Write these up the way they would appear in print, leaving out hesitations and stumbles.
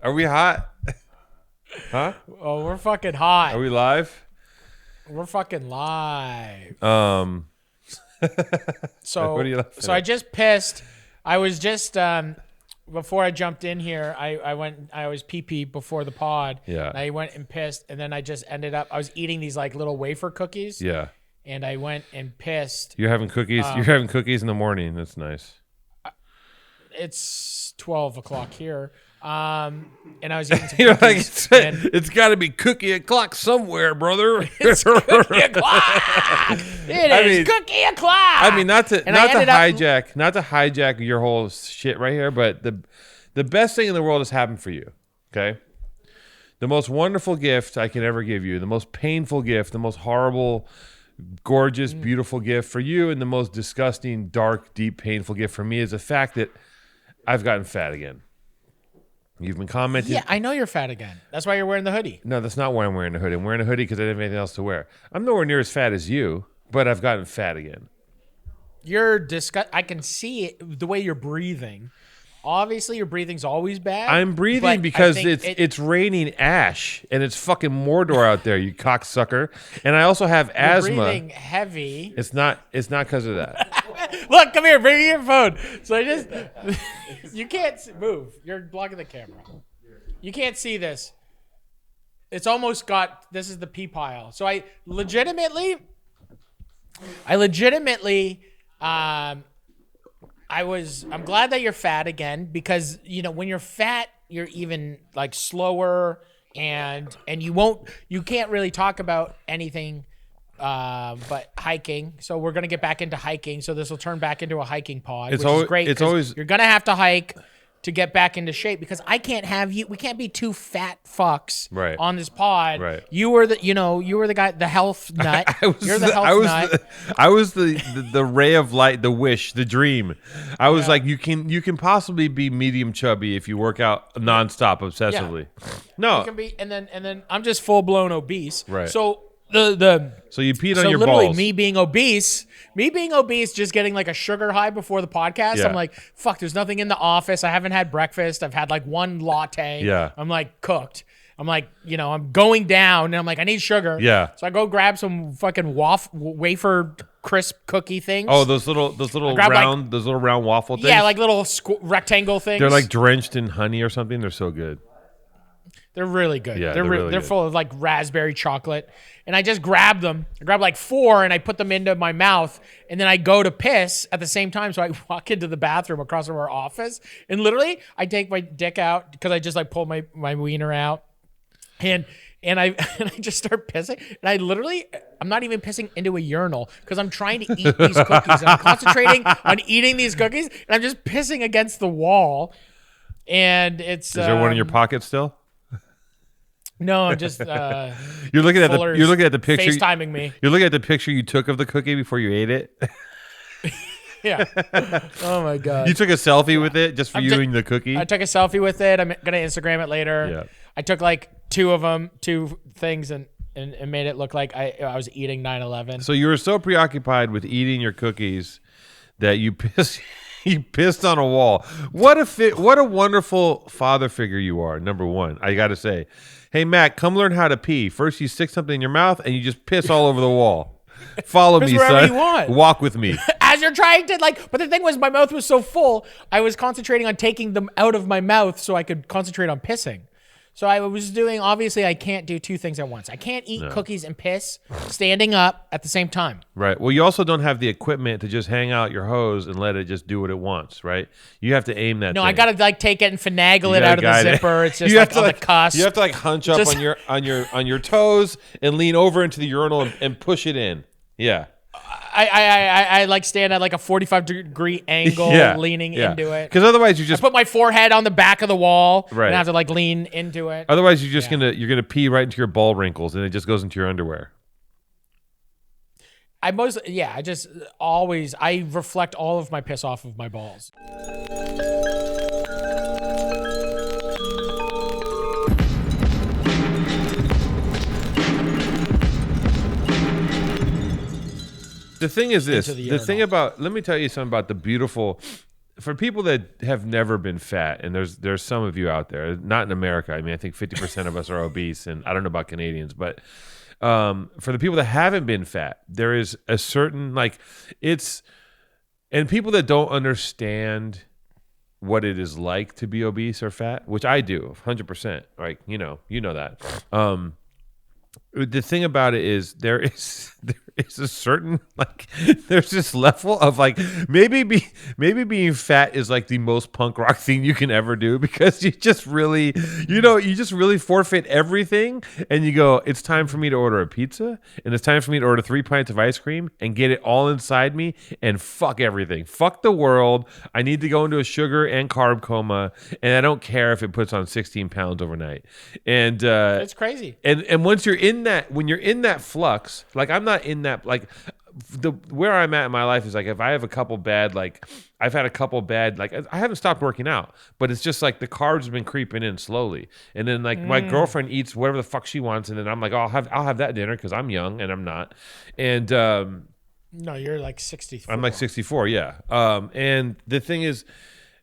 Are we hot? Huh? Oh, we're fucking hot. Are we live? We're fucking live. So what are you laughing So at? I just pissed. I was just before I jumped in here. I was pee before the pod. Yeah. And I went and pissed, and then I just ended up. I was eating these like little wafer cookies. Yeah. And I went and pissed. You're having cookies. You're having cookies in the morning. That's nice. It's 12 o'clock here. And I was eating some You're like, cookies. it's got to be cookie o'clock somewhere, brother. It's cookie o'clock. It is cookie o'clock. I mean, not to hijack. not to hijack your whole shit right here, but the best thing in the world has happened for you. Okay, the most wonderful gift I can ever give you, the most painful gift, the most horrible, gorgeous, beautiful gift for you, and the most disgusting, dark, deep, painful gift for me is the fact that I've gotten fat again. You've been commenting. Yeah, I know you're fat again. That's why you're wearing the hoodie. No, that's not why I'm wearing a hoodie. I'm wearing a hoodie because I didn't have anything else to wear. I'm nowhere near as fat as you, but I've gotten fat again. You're I can see it, the way you're breathing. Obviously, your breathing's always bad. I'm breathing because it's raining ash and it's fucking Mordor out there, you cocksucker. And I also have asthma. Breathing heavy. It's not because of that. Look, come here, bring your phone. So I just, you can't move. You're blocking the camera. You can't see this. It's almost got. This is the pee pile. So I'm glad that you're fat again because, you know, when you're fat, you're even like slower and you can't really talk about anything but hiking. So we're going to get back into hiking. So this will turn back into a hiking pod, which is great. You're going to have to hike to get back into shape because I can't have you. We can't be two fat fucks on this pod. Right. You were the guy, the health nut. You're the health nut. I was the ray of light, the wish, the dream. I was like, you can possibly be medium chubby if you work out nonstop obsessively. Yeah. No. You can be, and then I'm just full blown obese. Right. So So you peed on your literally balls. me being obese, just getting like a sugar high before the podcast. Yeah. I'm like, fuck, there's nothing in the office. I haven't had breakfast. I've had like one latte. Yeah. I'm like cooked. I'm like, I'm going down and I'm like, I need sugar. Yeah. So I go grab some fucking wafer crisp cookie things. Oh, those little round waffle things. Yeah, like little rectangle things. They're like drenched in honey or something. They're so good. They're really good. Yeah, they're full of like raspberry chocolate. And I just grab them. I grab like 4 and I put them into my mouth. And then I go to piss at the same time. So I walk into the bathroom across from our office. And literally I take my dick out because I just like pull my wiener out. And I just start pissing. And I'm not even pissing into a urinal because I'm trying to eat these cookies. And I'm concentrating on eating these cookies. And I'm just pissing against the wall. And it's... Is there one in your pocket still? No, I'm just. You're looking at the picture. FaceTiming me. You're looking at the picture you took of the cookie before you ate it. Yeah. Oh my god. You took a selfie with it just for you eating the cookie. I took a selfie with it. I'm gonna Instagram it later. Yeah. I took like 2 things, and made it look like I was eating 9/11. So you were so preoccupied with eating your cookies that you pissed on a wall. What a wonderful father figure you are. Number one, I got to say. Hey, Matt, come learn how to pee. First, you stick something in your mouth, and you just piss all over the wall. Follow me, son. You want. Walk with me. As you're trying to, but the thing was, my mouth was so full, I was concentrating on taking them out of my mouth so I could concentrate on pissing. So I was doing, obviously, I can't do 2 things at once. I can't eat cookies and piss standing up at the same time. Right. Well, you also don't have the equipment to just hang out your hose and let it just do what it wants, right? You have to aim that thing. I got to take it and finagle it out of the zipper. It's just on the cusp. You have to hunch up on your toes and lean over into the urinal and push it in. Yeah. I stand at like a 45-degree angle, leaning into it. Because otherwise, you just put my forehead on the back of the wall, right, and I have to lean into it. Otherwise, you're just gonna pee right into your ball wrinkles, and it just goes into your underwear. I reflect all of my piss off of my balls. The thing is this. The thing about, let me tell you something about the beautiful for people that have never been fat, and there's some of you out there, not in America. I mean, I think 50% of us are obese, and I don't know about Canadians, but for the people that haven't been fat, there is a certain and people that don't understand what it is like to be obese or fat, which I do 100%. Like, you know that. The thing about it is there is a certain there's this level of maybe being fat is like the most punk rock thing you can ever do, because you just really forfeit everything, and you go, it's time for me to order a pizza, and it's time for me to order 3 pints of ice cream and get it all inside me and fuck everything, fuck the world. I need to go into a sugar and carb coma, and I don't care if it puts on 16 pounds overnight. And it's crazy. And once you're in that, when you're in that flux, I'm not in that, where I'm at in my life is if I have a couple bad, I've had a couple bad, I haven't stopped working out, but it's just the carbs have been creeping in slowly. And then my girlfriend eats whatever the fuck she wants. And then I'm I'll have that dinner, cause I'm young and I'm not. And, no, you're 64. I'm 64. Yeah. And the thing is,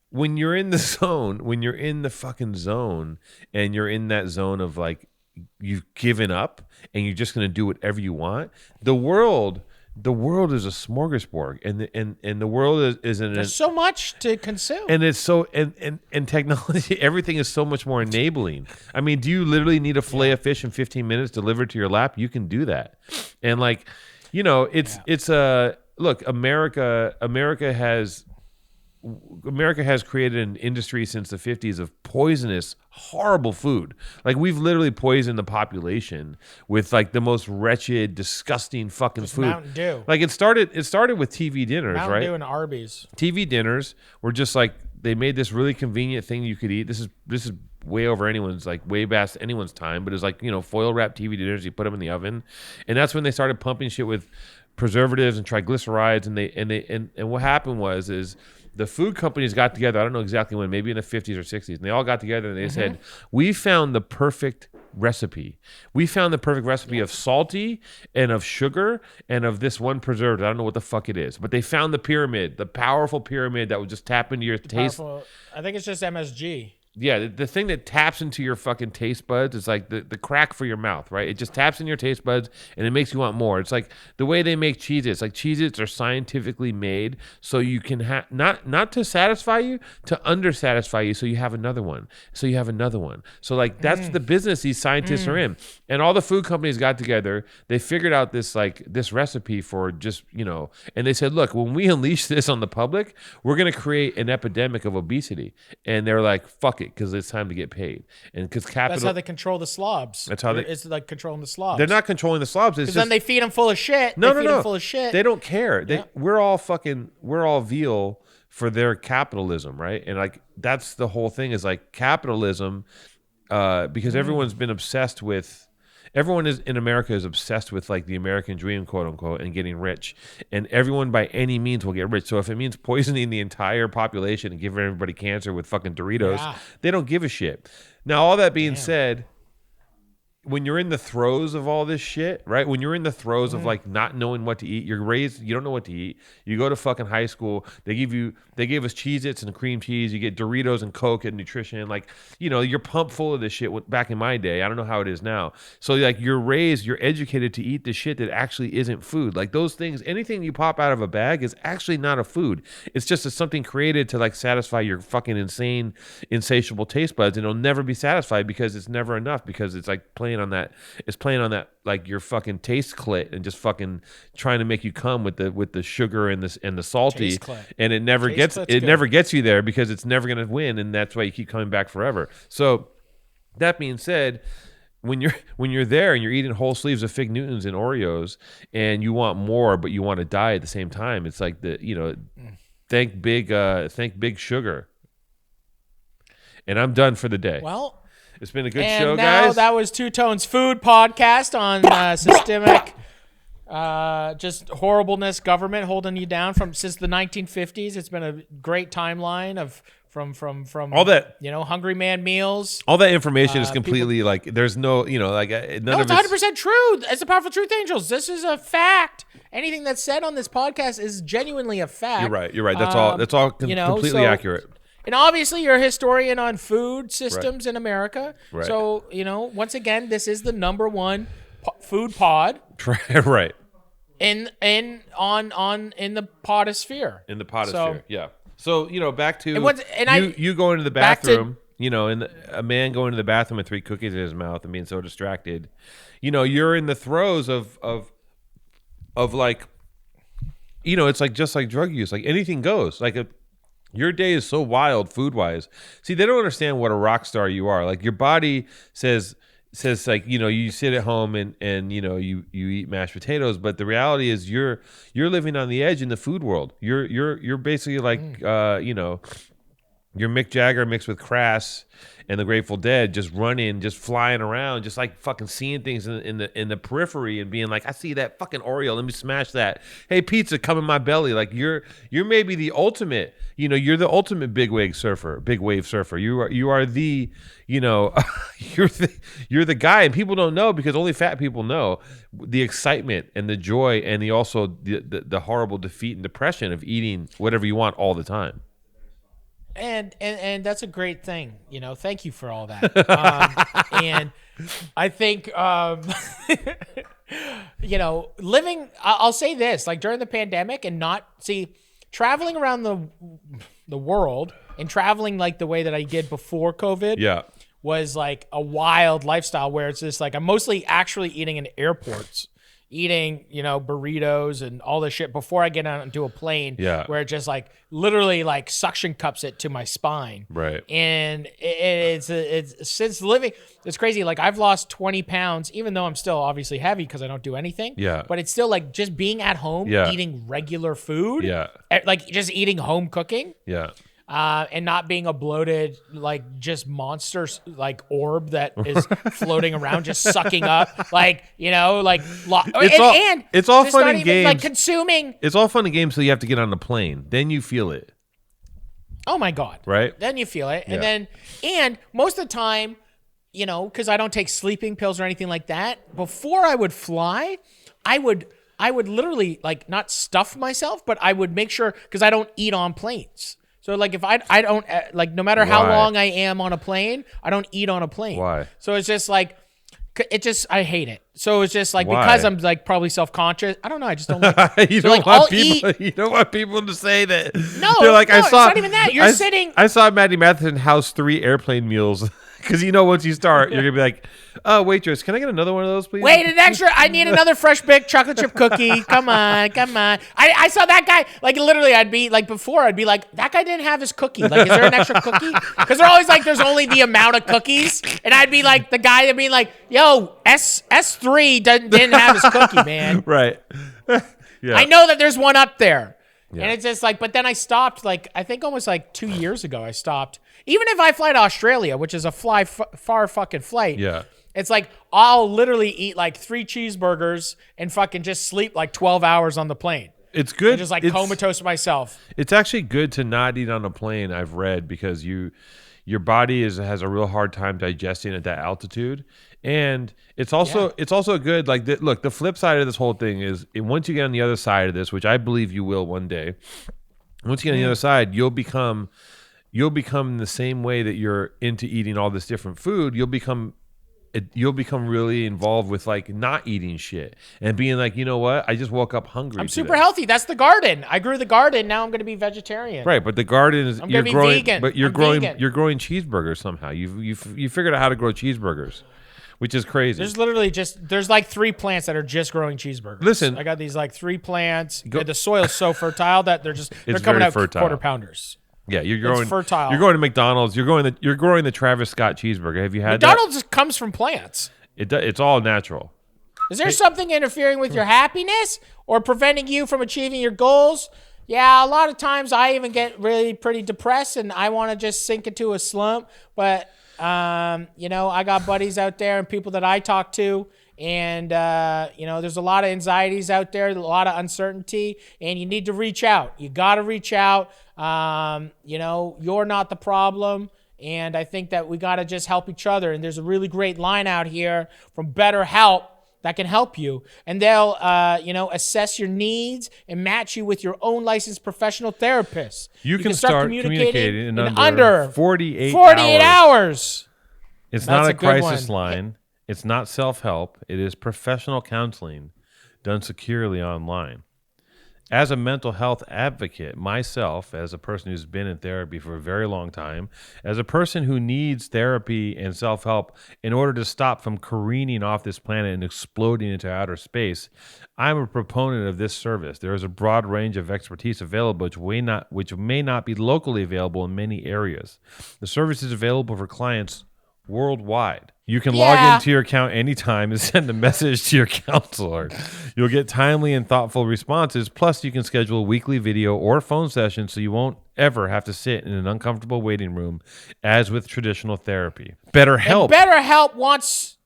when you're in the zone, when you're in the fucking zone, and you're in that zone of you've given up and you're just going to do whatever you want, the world is a smorgasbord, and the world is there's so much to consume, and it's so and technology, everything is so much more enabling. I mean, do you literally need a fillet of fish in 15 minutes delivered to your lap? You can do that. And look, America has created an industry since the 50s of poisonous, horrible food. We've literally poisoned the population with the most wretched, disgusting fucking food. Mountain Dew. It started with TV dinners, Mountain right? Dew and Arby's. TV dinners were just they made this really convenient thing you could eat. This is way over anyone's way past anyone's time, but it's foil wrapped TV dinners. You put them in the oven, and that's when they started pumping shit with preservatives and triglycerides. And what happened was the food companies got together, I don't know exactly when, maybe in the 50s or 60s, and they all got together and they said, we found the perfect recipe. We found the perfect recipe of salty and of sugar and of this one preservative. I don't know what the fuck it is, but they found the pyramid, the powerful pyramid that would just tap into your taste. I think it's just MSG. Yeah, the thing that taps into your fucking taste buds is the crack for your mouth, right? It just taps in your taste buds and it makes you want more. It's the way they make Cheez-Its. Cheez-Its are scientifically made so you can have not to satisfy you, to under-satisfy you, so you have another one. So you have another one. So that's the business these scientists are in. And all the food companies got together, they figured out this this recipe for just, and they said, look, when we unleash this on the public, we're going to create an epidemic of obesity. And they're like, fuck it, because it's time to get paid. And because capital, that's how they control the slobs. That's how it's controlling the slobs. They're not controlling the slobs. Because then they feed them full of shit. No. Full of shit. They don't care. We're all veal for their capitalism, right? And that's the whole thing is capitalism, because everyone's been obsessed with. Everyone in America is obsessed with the American dream, quote unquote, and getting rich. And everyone by any means will get rich. So if it means poisoning the entire population and giving everybody cancer with fucking Doritos, they don't give a shit. Now, all that being said, when you're in the throes of all this shit, right? When you're in the throes of not knowing what to eat, you're raised, you don't know what to eat. You go to fucking high school, they gave us Cheez-Its and cream cheese. You get Doritos and Coke and nutrition. You're pumped full of this shit back in my day. I don't know how it is now. So you're educated to eat the shit that actually isn't food. Those things, anything you pop out of a bag is actually not a food. It's just something created to satisfy your fucking insane, insatiable taste buds, and it'll never be satisfied because it's never enough, because it's playing on that your fucking taste clit and just fucking trying to make you come with the sugar and the salty, and it never gets you there because it's never going to win, and that's why you keep coming back forever. So that being said, when you're there and you're eating whole sleeves of Fig Newtons and Oreos and you want more but you want to die at the same time, it's thank big sugar. And I'm done for the day. Well, it's been a good show, now guys. That was Two Tones Food Podcast on systemic, just horribleness, government holding you down since the 1950s. It's been a great timeline of from all that, Hungry Man meals. all that information is completely like, there's no, like none No, of it's it's 100% true. It's the powerful truth, angels. This is a fact. Anything that's said on this podcast is genuinely a fact. You're right. That's all completely accurate. And obviously, you're a historian on food systems in America. Right. So, once again, this is the number one food pod. Right. In the potosphere. In the potosphere, yeah. So, back to you going to the bathroom, a man going to the bathroom with 3 cookies in his mouth and being so distracted. You're in the throes of like, it's like just like drug use. Like anything goes. Like your day is so wild food-wise. See, they don't understand what a rock star you are. Like your body says like, you sit at home and you eat mashed potatoes, but the reality is you're living on the edge in the food world. You're basically like you're Mick Jagger mixed with Crass and the Grateful Dead, just running, just flying around, just like fucking seeing things in the periphery and being like, I see that fucking Oreo, let me smash that. Hey, pizza, come in my belly. Like you're maybe the ultimate, you're the ultimate big wave surfer. You are the, you're the guy, and people don't know because only fat people know the excitement and the joy and the horrible defeat and depression of eating whatever you want all the time. And that's a great thing, thank you for all that. And I think, living, I'll say this, like during the pandemic and traveling around the world and traveling like the way that I did before COVID was like a wild lifestyle where it's just like, I'm mostly actually eating in airports. Eating, burritos and all this shit before I get onto a plane where it just like literally like suction cups it to my spine. Right. And it's since living, it's crazy. Like I've lost 20 pounds, even though I'm still obviously heavy because I don't do anything. Yeah. But it's still like just being at home, eating regular food. Yeah. Like just eating home cooking. Yeah. And not being a bloated, like just monster, like orb that is floating around, just sucking up, like, it's all fun and games. Like consuming. It's all fun and games. So you have to get on the plane, then you feel it. Oh my God! Right? Then you feel it, and most of the time, because I don't take sleeping pills or anything like that. Before I would fly, I would literally like not stuff myself, but I would make sure because I don't eat on planes. So like if I don't like no matter how long I am on a plane, I don't eat on a plane. Why? So it's just like I hate it. So it's just like because I'm like probably self-conscious. I don't know. I just don't like it. You don't want people to say that. No, they're like, it's not even that. You're sitting. I saw Matty Matheson house 3 airplane meals because once you start, you're gonna be like, oh, waitress, can I get another one of those, please? Wait, an extra. I need another fresh baked chocolate chip cookie. Come on. I saw that guy. Like literally, I'd be like that guy didn't have his cookie. Like, is there an extra cookie? Because they're always like, there's only the amount of cookies, and I'd be like the guy that'd be like, yo, S3 didn't have his cookie, man. Right. Yeah. I know that there's one up there. Yeah. And it's just like, but then I stopped, like, I think almost like 2 years ago, I stopped. Even if I fly to Australia, which is a far fucking flight. Yeah. It's like, I'll literally eat like 3 cheeseburgers and fucking just sleep like 12 hours on the plane. It's good. And just like comatose myself. It's actually good to not eat on a plane, I've read, because your body has a real hard time digesting at that altitude. And it's also good. Like, look, the flip side of this whole thing is once you get on the other side of this, which I believe you will one day, once you get on the other side, you'll become the same way that you're into eating all this different food. You'll become really involved with like not eating shit and being like, you know what? I just woke up hungry. I'm super healthy. That's the garden. I grew the garden. Now I'm going to be vegetarian. Right, but the garden is you're growing vegan. But you're growing cheeseburgers somehow. You figured out how to grow cheeseburgers, which is crazy. There's literally there's like 3 plants that are just growing cheeseburgers. Listen, I got these like 3 plants. The soil is so fertile that they're coming out fertile. Quarter pounders. Yeah, you're growing fertile. You're going to McDonald's. You're growing the Travis Scott cheeseburger. Have you had McDonald's comes from plants. It's all natural. Is there something interfering with your happiness or preventing you from achieving your goals? Yeah, a lot of times I even get really pretty depressed and I want to just sink into a slump. But I got buddies out there and people that I talk to, And, there's a lot of anxieties out there, a lot of uncertainty, and you need to reach out. You got to reach out. You're not the problem. And I think that we got to just help each other. And there's a really great line out here from BetterHelp that can help you. And they'll, assess your needs and match you with your own licensed professional therapist. You can start communicating in under 48 hours. It's not a crisis line. It's not self-help. It is professional counseling done securely online. As a mental health advocate, myself, as a person who's been in therapy for a very long time, as a person who needs therapy and self-help in order to stop from careening off this planet and exploding into outer space, I'm a proponent of this service. There is a broad range of expertise available which may not be locally available in many areas. The service is available for clients worldwide. You can log into your account anytime and send a message to your counselor. You'll get timely and thoughtful responses. Plus, you can schedule weekly video or phone sessions so you won't ever have to sit in an uncomfortable waiting room as with traditional therapy. BetterHelp. BetterHelp wants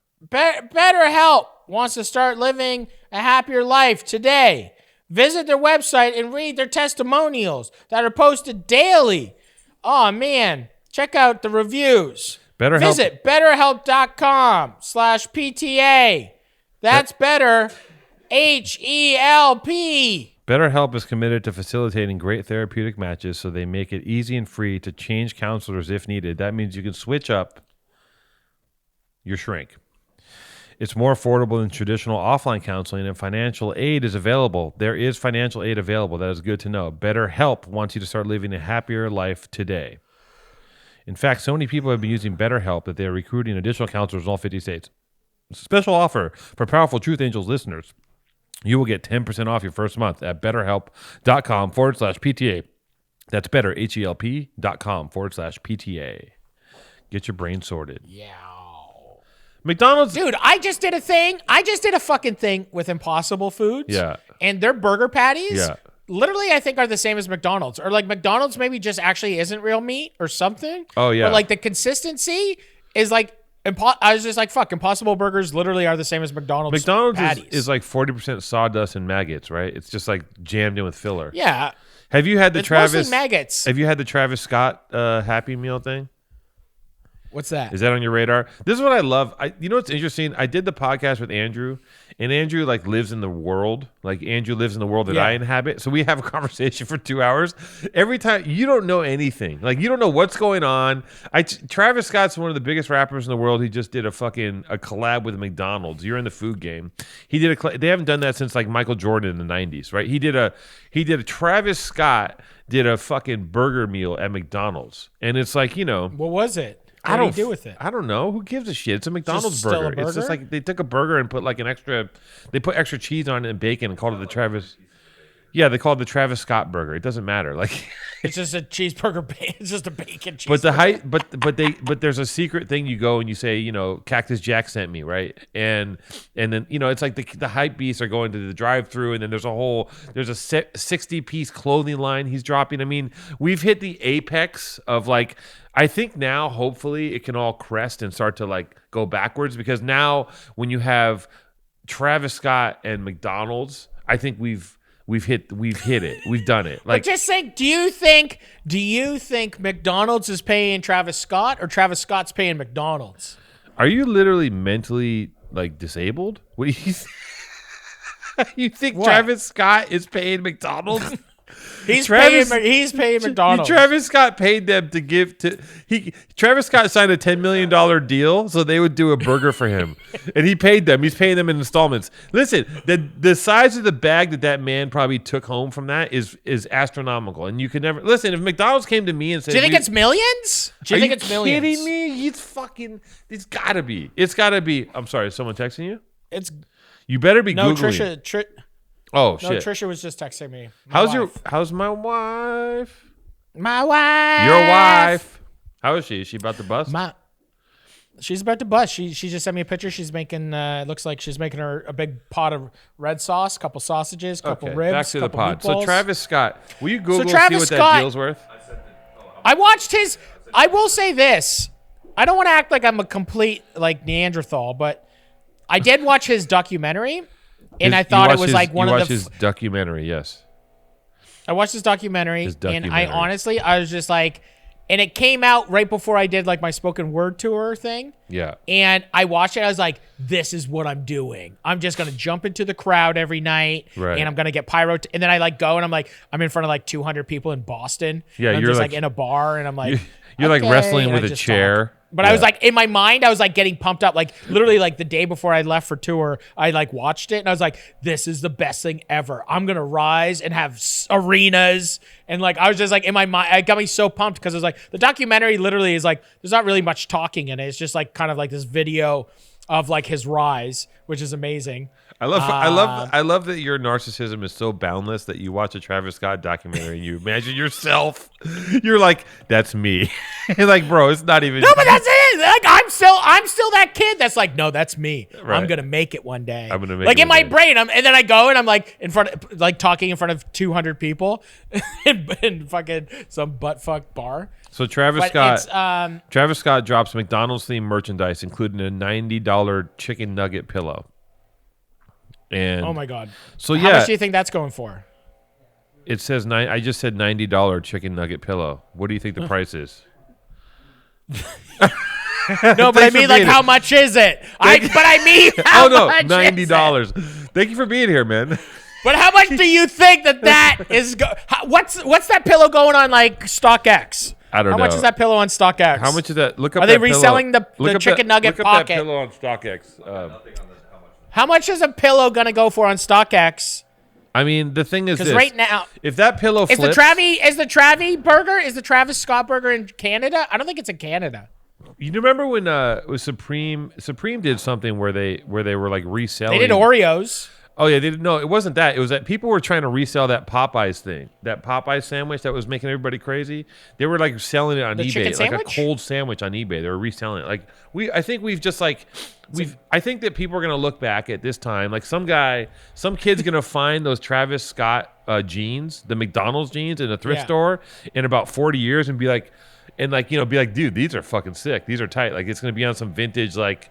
to start living a happier life today. Visit their website and read their testimonials that are posted daily. Oh, man. Check out the reviews. Visit BetterHelp.com/PTA. That's better, H-E-L-P. BetterHelp is committed to facilitating great therapeutic matches, so they make it easy and free to change counselors if needed. That means you can switch up your shrink. It's more affordable than traditional offline counseling, and financial aid is available. There is financial aid available. That is good to know. BetterHelp wants you to start living a happier life today. In fact, so many people have been using BetterHelp that they are recruiting additional counselors in all 50 states. Special offer for Powerful Truth Angels listeners. You will get 10% off your first month at betterhelp.com/PTA. That's better, HELP.com/PTA. Get your brain sorted. Yeah. McDonald's. Dude, I just did a fucking thing with Impossible Foods. Yeah. And their burger patties. Yeah. Literally, I think are the same as McDonald's, or like McDonald's maybe just actually isn't real meat or something. Oh yeah, but like the consistency is like. I was just like, fuck. Impossible Burgers literally are the same as McDonald's. McDonald's patties. is like 40% sawdust and maggots, right? It's just like jammed in with filler. Yeah. Have you had the Travis? Mostly maggots. Have you had the Travis Scott Happy Meal thing? What's that? Is that on your radar? This is what I love. You know what's interesting? I did the podcast with Andrew, and Andrew like lives in the world. Like Andrew lives in the world that I inhabit. So we have a conversation for 2 hours. Every time you don't know anything. Like you don't know what's going on. Travis Scott's one of the biggest rappers in the world. He just did a collab with McDonald's. You're in the food game. He did they haven't done that since like Michael Jordan in the 90s, right? He did a Travis Scott did a fucking burger meal at McDonald's. And it's like, what was it? What do you do with it? I don't know. Who gives a shit? It's a McDonald's Still burger. a burger. It's just like they took a burger and put like they put extra cheese on it and bacon and called it the Travis. Yeah, they called it the Travis Scott burger. It doesn't matter. Like it's just a cheeseburger. It's just a bacon cheeseburger. But there's a secret thing. You go and you say, Cactus Jack sent me, right? And then it's like the hype beasts are going to the drive-through, and then there's a 60-piece clothing line he's dropping. I mean, we've hit the apex of like. I think now, hopefully, it can all crest and start to like go backwards, because now when you have Travis Scott and McDonald's, I think we've hit it. We've done it. Like, but just think, do you think McDonald's is paying Travis Scott or Travis Scott's paying McDonald's? Are you literally mentally like disabled? What do you think? You think Travis Scott is paying McDonald's? He's paying McDonald's. Travis Scott paid them to give to Travis Scott signed a $10 million deal so they would do a burger for him, and he paid them. He's paying them in installments. Listen, the size of the bag that man probably took home from that is astronomical, and you can never listen. If McDonald's came to me and said, "Do you think it's millions? Do you think it's millions?" Kidding me? It's gotta be. It's gotta be. I'm sorry. Is someone texting you? You better be Googling. Trisha. Oh no, shit! Trisha was just texting me. How's my wife? My wife. Your wife. How is she? Is she about to bust? She's about to bust. She just sent me a picture. She's making. It looks like she's making her a big pot of red sauce, a couple sausages, a couple ribs. Back to the pod. Meatballs. So Travis Scott, will you Google and see what that deal's worth? I watched his. I will say this. I don't want to act like I'm a complete like Neanderthal, but I did watch his documentary, and I thought it was like one of the. His documentary, yes. I watched his documentary, and I honestly, I was just like, and it came out right before I did like my spoken word tour thing. Yeah. And I watched it. I was like, this is what I'm doing. I'm just going to jump into the crowd every night, right. and I'm going to get pyro. And then I like go, and I'm in front of like 200 people in Boston. Yeah, and I'm you're just like in a bar, and I'm like, you're okay, like wrestling and with a chair. Talk. But I was like, in my mind, I was like getting pumped up. Like literally like the day before I left for tour, I like watched it and I was like, this is the best thing ever. I'm going to rise and have arenas. And like, I was just like in my mind, it got me so pumped because it was like, the documentary literally is like, there's not really much talking in it. It's just like kind of like this video of like his rise, which is amazing. I love that your narcissism is so boundless that you watch a Travis Scott documentary and you imagine yourself. You're like, that's me. You're like, bro, it's not even. No, but that's it. Like I'm still that kid that's like, no, that's me. Right. I'm gonna make it one day. I'm gonna make like it in my day. brain. And then I go and I'm like in front of like talking in front of 200 people in fucking some buttfuck bar. So Travis Scott drops McDonald's themed merchandise, including a $90 chicken nugget pillow. And oh my god! So how much do you think that's going for? It says I just said $90 chicken nugget pillow. What do you think the price is? No, but I mean, like, how much is it? I mean, how much $90. Thank you for being here, man. But how much do you think that is? What's that pillow going on like StockX? I don't know. How much is that pillow on StockX? How much is that? Look up. Are they reselling the chicken nugget pocket? Look up that pillow on StockX. How much is a pillow gonna go for on StockX? I mean, the thing is this. Right now, if that pillow flips, is the Travis Scott burger in Canada? I don't think it's in Canada. You remember when it was Supreme did something where they were like reselling. They did Oreos. Oh yeah, they did. No, it wasn't that. It was that people were trying to resell that Popeyes thing, that Popeyes sandwich that was making everybody crazy. They were like selling it on eBay, like a cold sandwich on eBay. They were reselling it. Like I think that people are gonna look back at this time, like some kid's gonna find those Travis Scott jeans, the McDonald's jeans in a thrift store in about 40 years and be like, dude, these are fucking sick. These are tight. Like it's gonna be on some vintage like.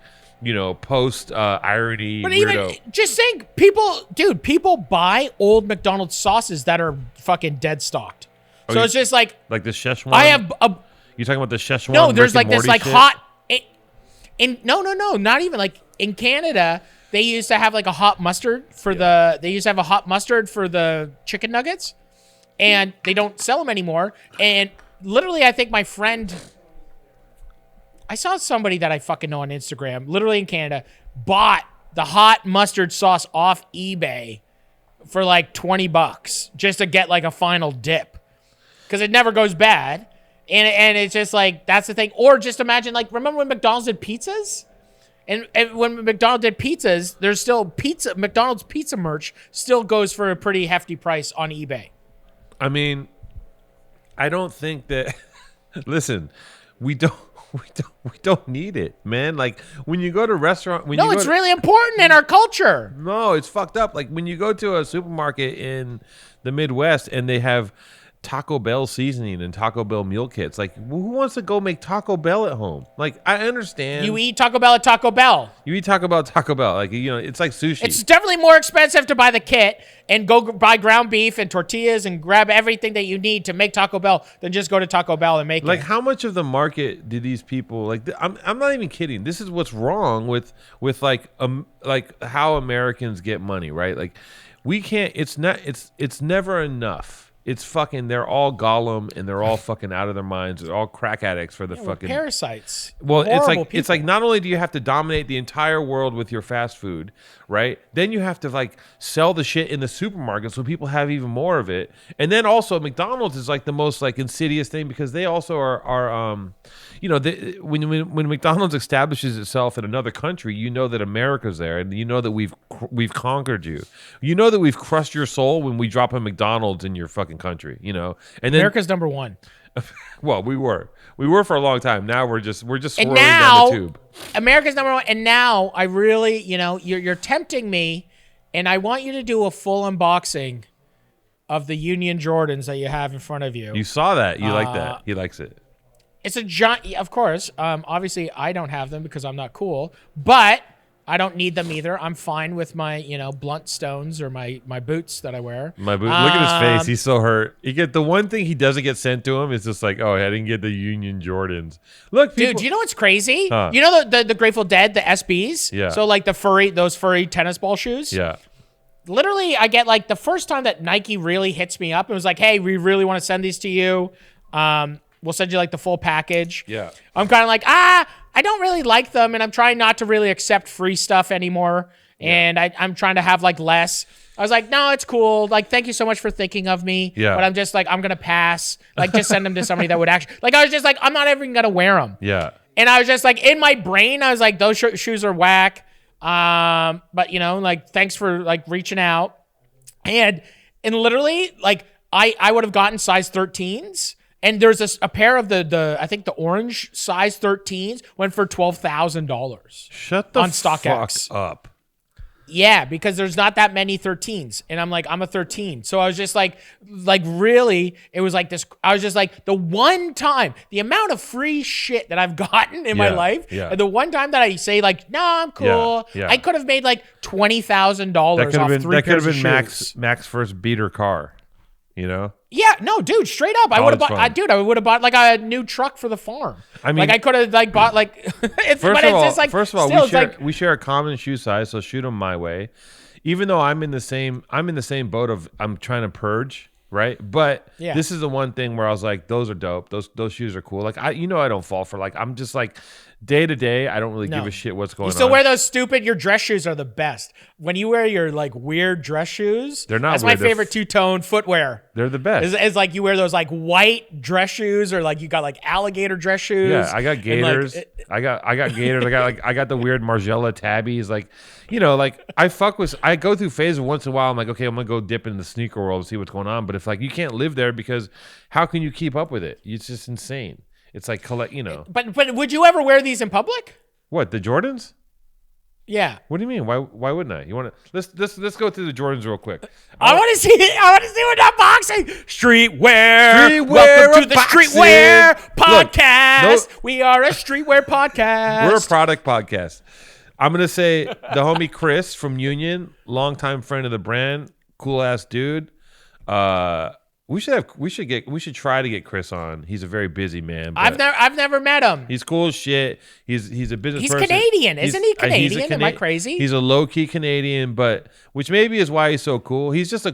Post irony. But weirdo. even just saying, people buy old McDonald's sauces that are fucking dead stocked. So it's just like the Szechuan. You talking about the Szechuan? No, there's like this like shit? hot. No, not even like in Canada. They used to have like a hot mustard for the. They used to have a hot mustard for the chicken nuggets, and they don't sell them anymore. And literally, I think my friend. I saw somebody that I fucking know on Instagram, literally in Canada, bought the hot mustard sauce off eBay for like $20 just to get like a final dip because it never goes bad. And it's just like, that's the thing. Or just imagine, like, remember when McDonald's did pizzas? And when McDonald's did pizzas, there's still pizza. McDonald's pizza merch still goes for a pretty hefty price on eBay. I mean, I don't think that. Listen, we don't need it, man. Like when you go to a restaurant, it's really important in our culture. No, it's fucked up. Like when you go to a supermarket in the Midwest and they have Taco Bell seasoning and Taco Bell meal kits. Like, who wants to go make Taco Bell at home? Like, I understand. You eat Taco Bell at Taco Bell. You eat Taco Bell at Taco Bell. Like, it's like sushi. It's definitely more expensive to buy the kit and go buy ground beef and tortillas and grab everything that you need to make Taco Bell than just go to Taco Bell and make it. Like, how much of the market do these people like? I'm not even kidding. This is what's wrong with like how Americans get money, right? Like, we can't. It's never enough. It's fucking. They're all Gollum and they're all fucking out of their minds. They're all crack addicts for the fucking parasites. Well, it's like not only do you have to dominate the entire world with your fast food, right? Then you have to like sell the shit in the supermarket so people have even more of it. And then also McDonald's is like the most like insidious thing because they also are when McDonald's establishes itself in another country, you know that America's there and you know that we've conquered you. You know that we've crushed your soul when we drop a McDonald's in your fucking country, you know. And then America's number one. Well, we were for a long time. Now we're just swirling down the tube. America's number one, and now I really, you're tempting me, and I want you to do a full unboxing of the Union Jordans that you have in front of you. You saw that? You like that? He likes it. It's a giant. Of course, obviously I don't have them because I'm not cool, but I don't need them either. I'm fine with my, blunt stones or my boots that I wear. Look at his face. He's so hurt. He get the one thing he doesn't get sent to him is just like, oh, I didn't get the Union Jordans. Look, people, dude, do you know what's crazy? Huh. You know the Grateful Dead, the SBs? Yeah. So like those furry tennis ball shoes? Yeah. Literally, I get like the first time that Nike really hits me up and was like, hey, we really want to send these to you. We'll send you like the full package. Yeah. I'm kind of like, I don't really like them, and I'm trying not to really accept free stuff anymore. And I'm trying to have like less. I was like, no, it's cool. Like, thank you so much for thinking of me. Yeah. But I'm just like, I'm going to pass. Like, just send them to somebody that would actually, like, I was just like, I'm not even going to wear them. Yeah. And I was just like, in my brain, I was like, those shoes are whack. But like, thanks for like reaching out. And literally, like, I would have gotten size 13s. And there's a pair of the I think the orange size 13s went for $12,000. Shut the on fuck StockX. up. Yeah, because there's not that many 13s, and I'm like, I'm a 13. So I was just like really, it was like this. I was just like, the one time, the amount of free shit that I've gotten in my life, and the one time that I say like, no, I'm cool. Yeah. I could have made like $20,000 off three pairs of shoes. That could have been Mac's first beater car. Yeah, no, dude, straight up. I would have bought, I would have bought like a new truck for the farm. I mean, like I could have like bought like. First of all, we share a common shoe size, so shoot them my way. Even though I'm in the same boat of I'm trying to purge, right? But this is the one thing where I was like, those are dope. Those shoes are cool. Like I don't fall for like I'm just like. Day to day, I don't really give a shit what's going on. You still wear those stupid, your dress shoes are the best. When you wear your like weird dress shoes, they're not that's weird. My favorite two-tone footwear. They're the best. It's like you wear those like white dress shoes or like you got like alligator dress shoes. Yeah, I got gators. I got gators. I got the weird Margiela tabbies. Like, like I go through phases once in a while. I'm like, okay, I'm gonna go dip in the sneaker world and see what's going on. But if like you can't live there because how can you keep up with it? It's just insane. It's like But would you ever wear these in public? What, the Jordans? Yeah. What do you mean? Why wouldn't I? You want to let's go through the Jordans real quick. I want to see what unboxing. Streetwear. Welcome to the Streetwear podcast. Look, we are a streetwear podcast. We're a product podcast. I'm gonna say the homie Chris from Union, longtime friend of the brand, cool ass dude. We should try to get Chris on. He's a very busy man. I've never met him. He's cool as shit. He's a business person. He's Canadian, isn't he? Canadian? Am I crazy? He's a low key Canadian, but which maybe is why he's so cool. He's just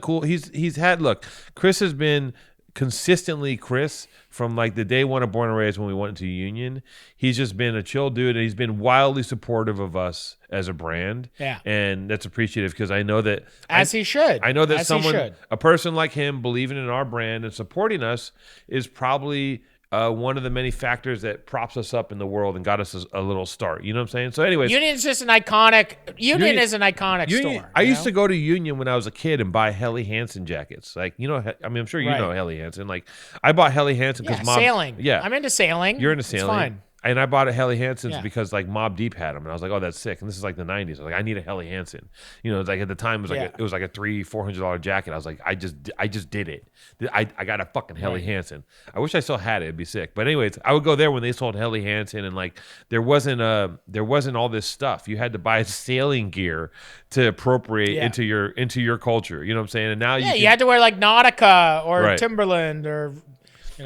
Chris has been consistently Chris from like the day one of Born and Raised when we went into Union. He's just been a chill dude, and he's been wildly supportive of us as a brand. Yeah, and that's appreciative because I know that he should. I know that a person like him believing in our brand and supporting us is probably one of the many factors that props us up in the world and got us a little start. You know what I'm saying? So anyways, Union is just an iconic. Union is an iconic store. I used to go to Union when I was a kid and buy Helly Hansen jackets. Like, I'm sure you know Helly Hansen. Like, I bought Helly Hansen because Mom. Sailing. Yeah. I'm into sailing. You're into sailing. It's fine. And I bought a Helly Hansen's because like Mobb Deep had them, and I was like, "Oh, that's sick." And this is like the '90s. I was like, "I need a Helly Hansen." It's like at the time it was like a $300-$400 jacket. I was like, I just did it. I got a fucking Helly Hansen. I wish I still had it. It'd be sick. But anyways, I would go there when they sold Helly Hansen, and like there wasn't all this stuff. You had to buy sailing gear to appropriate into your culture. You know what I'm saying? And now you had to wear like Nautica or Timberland or.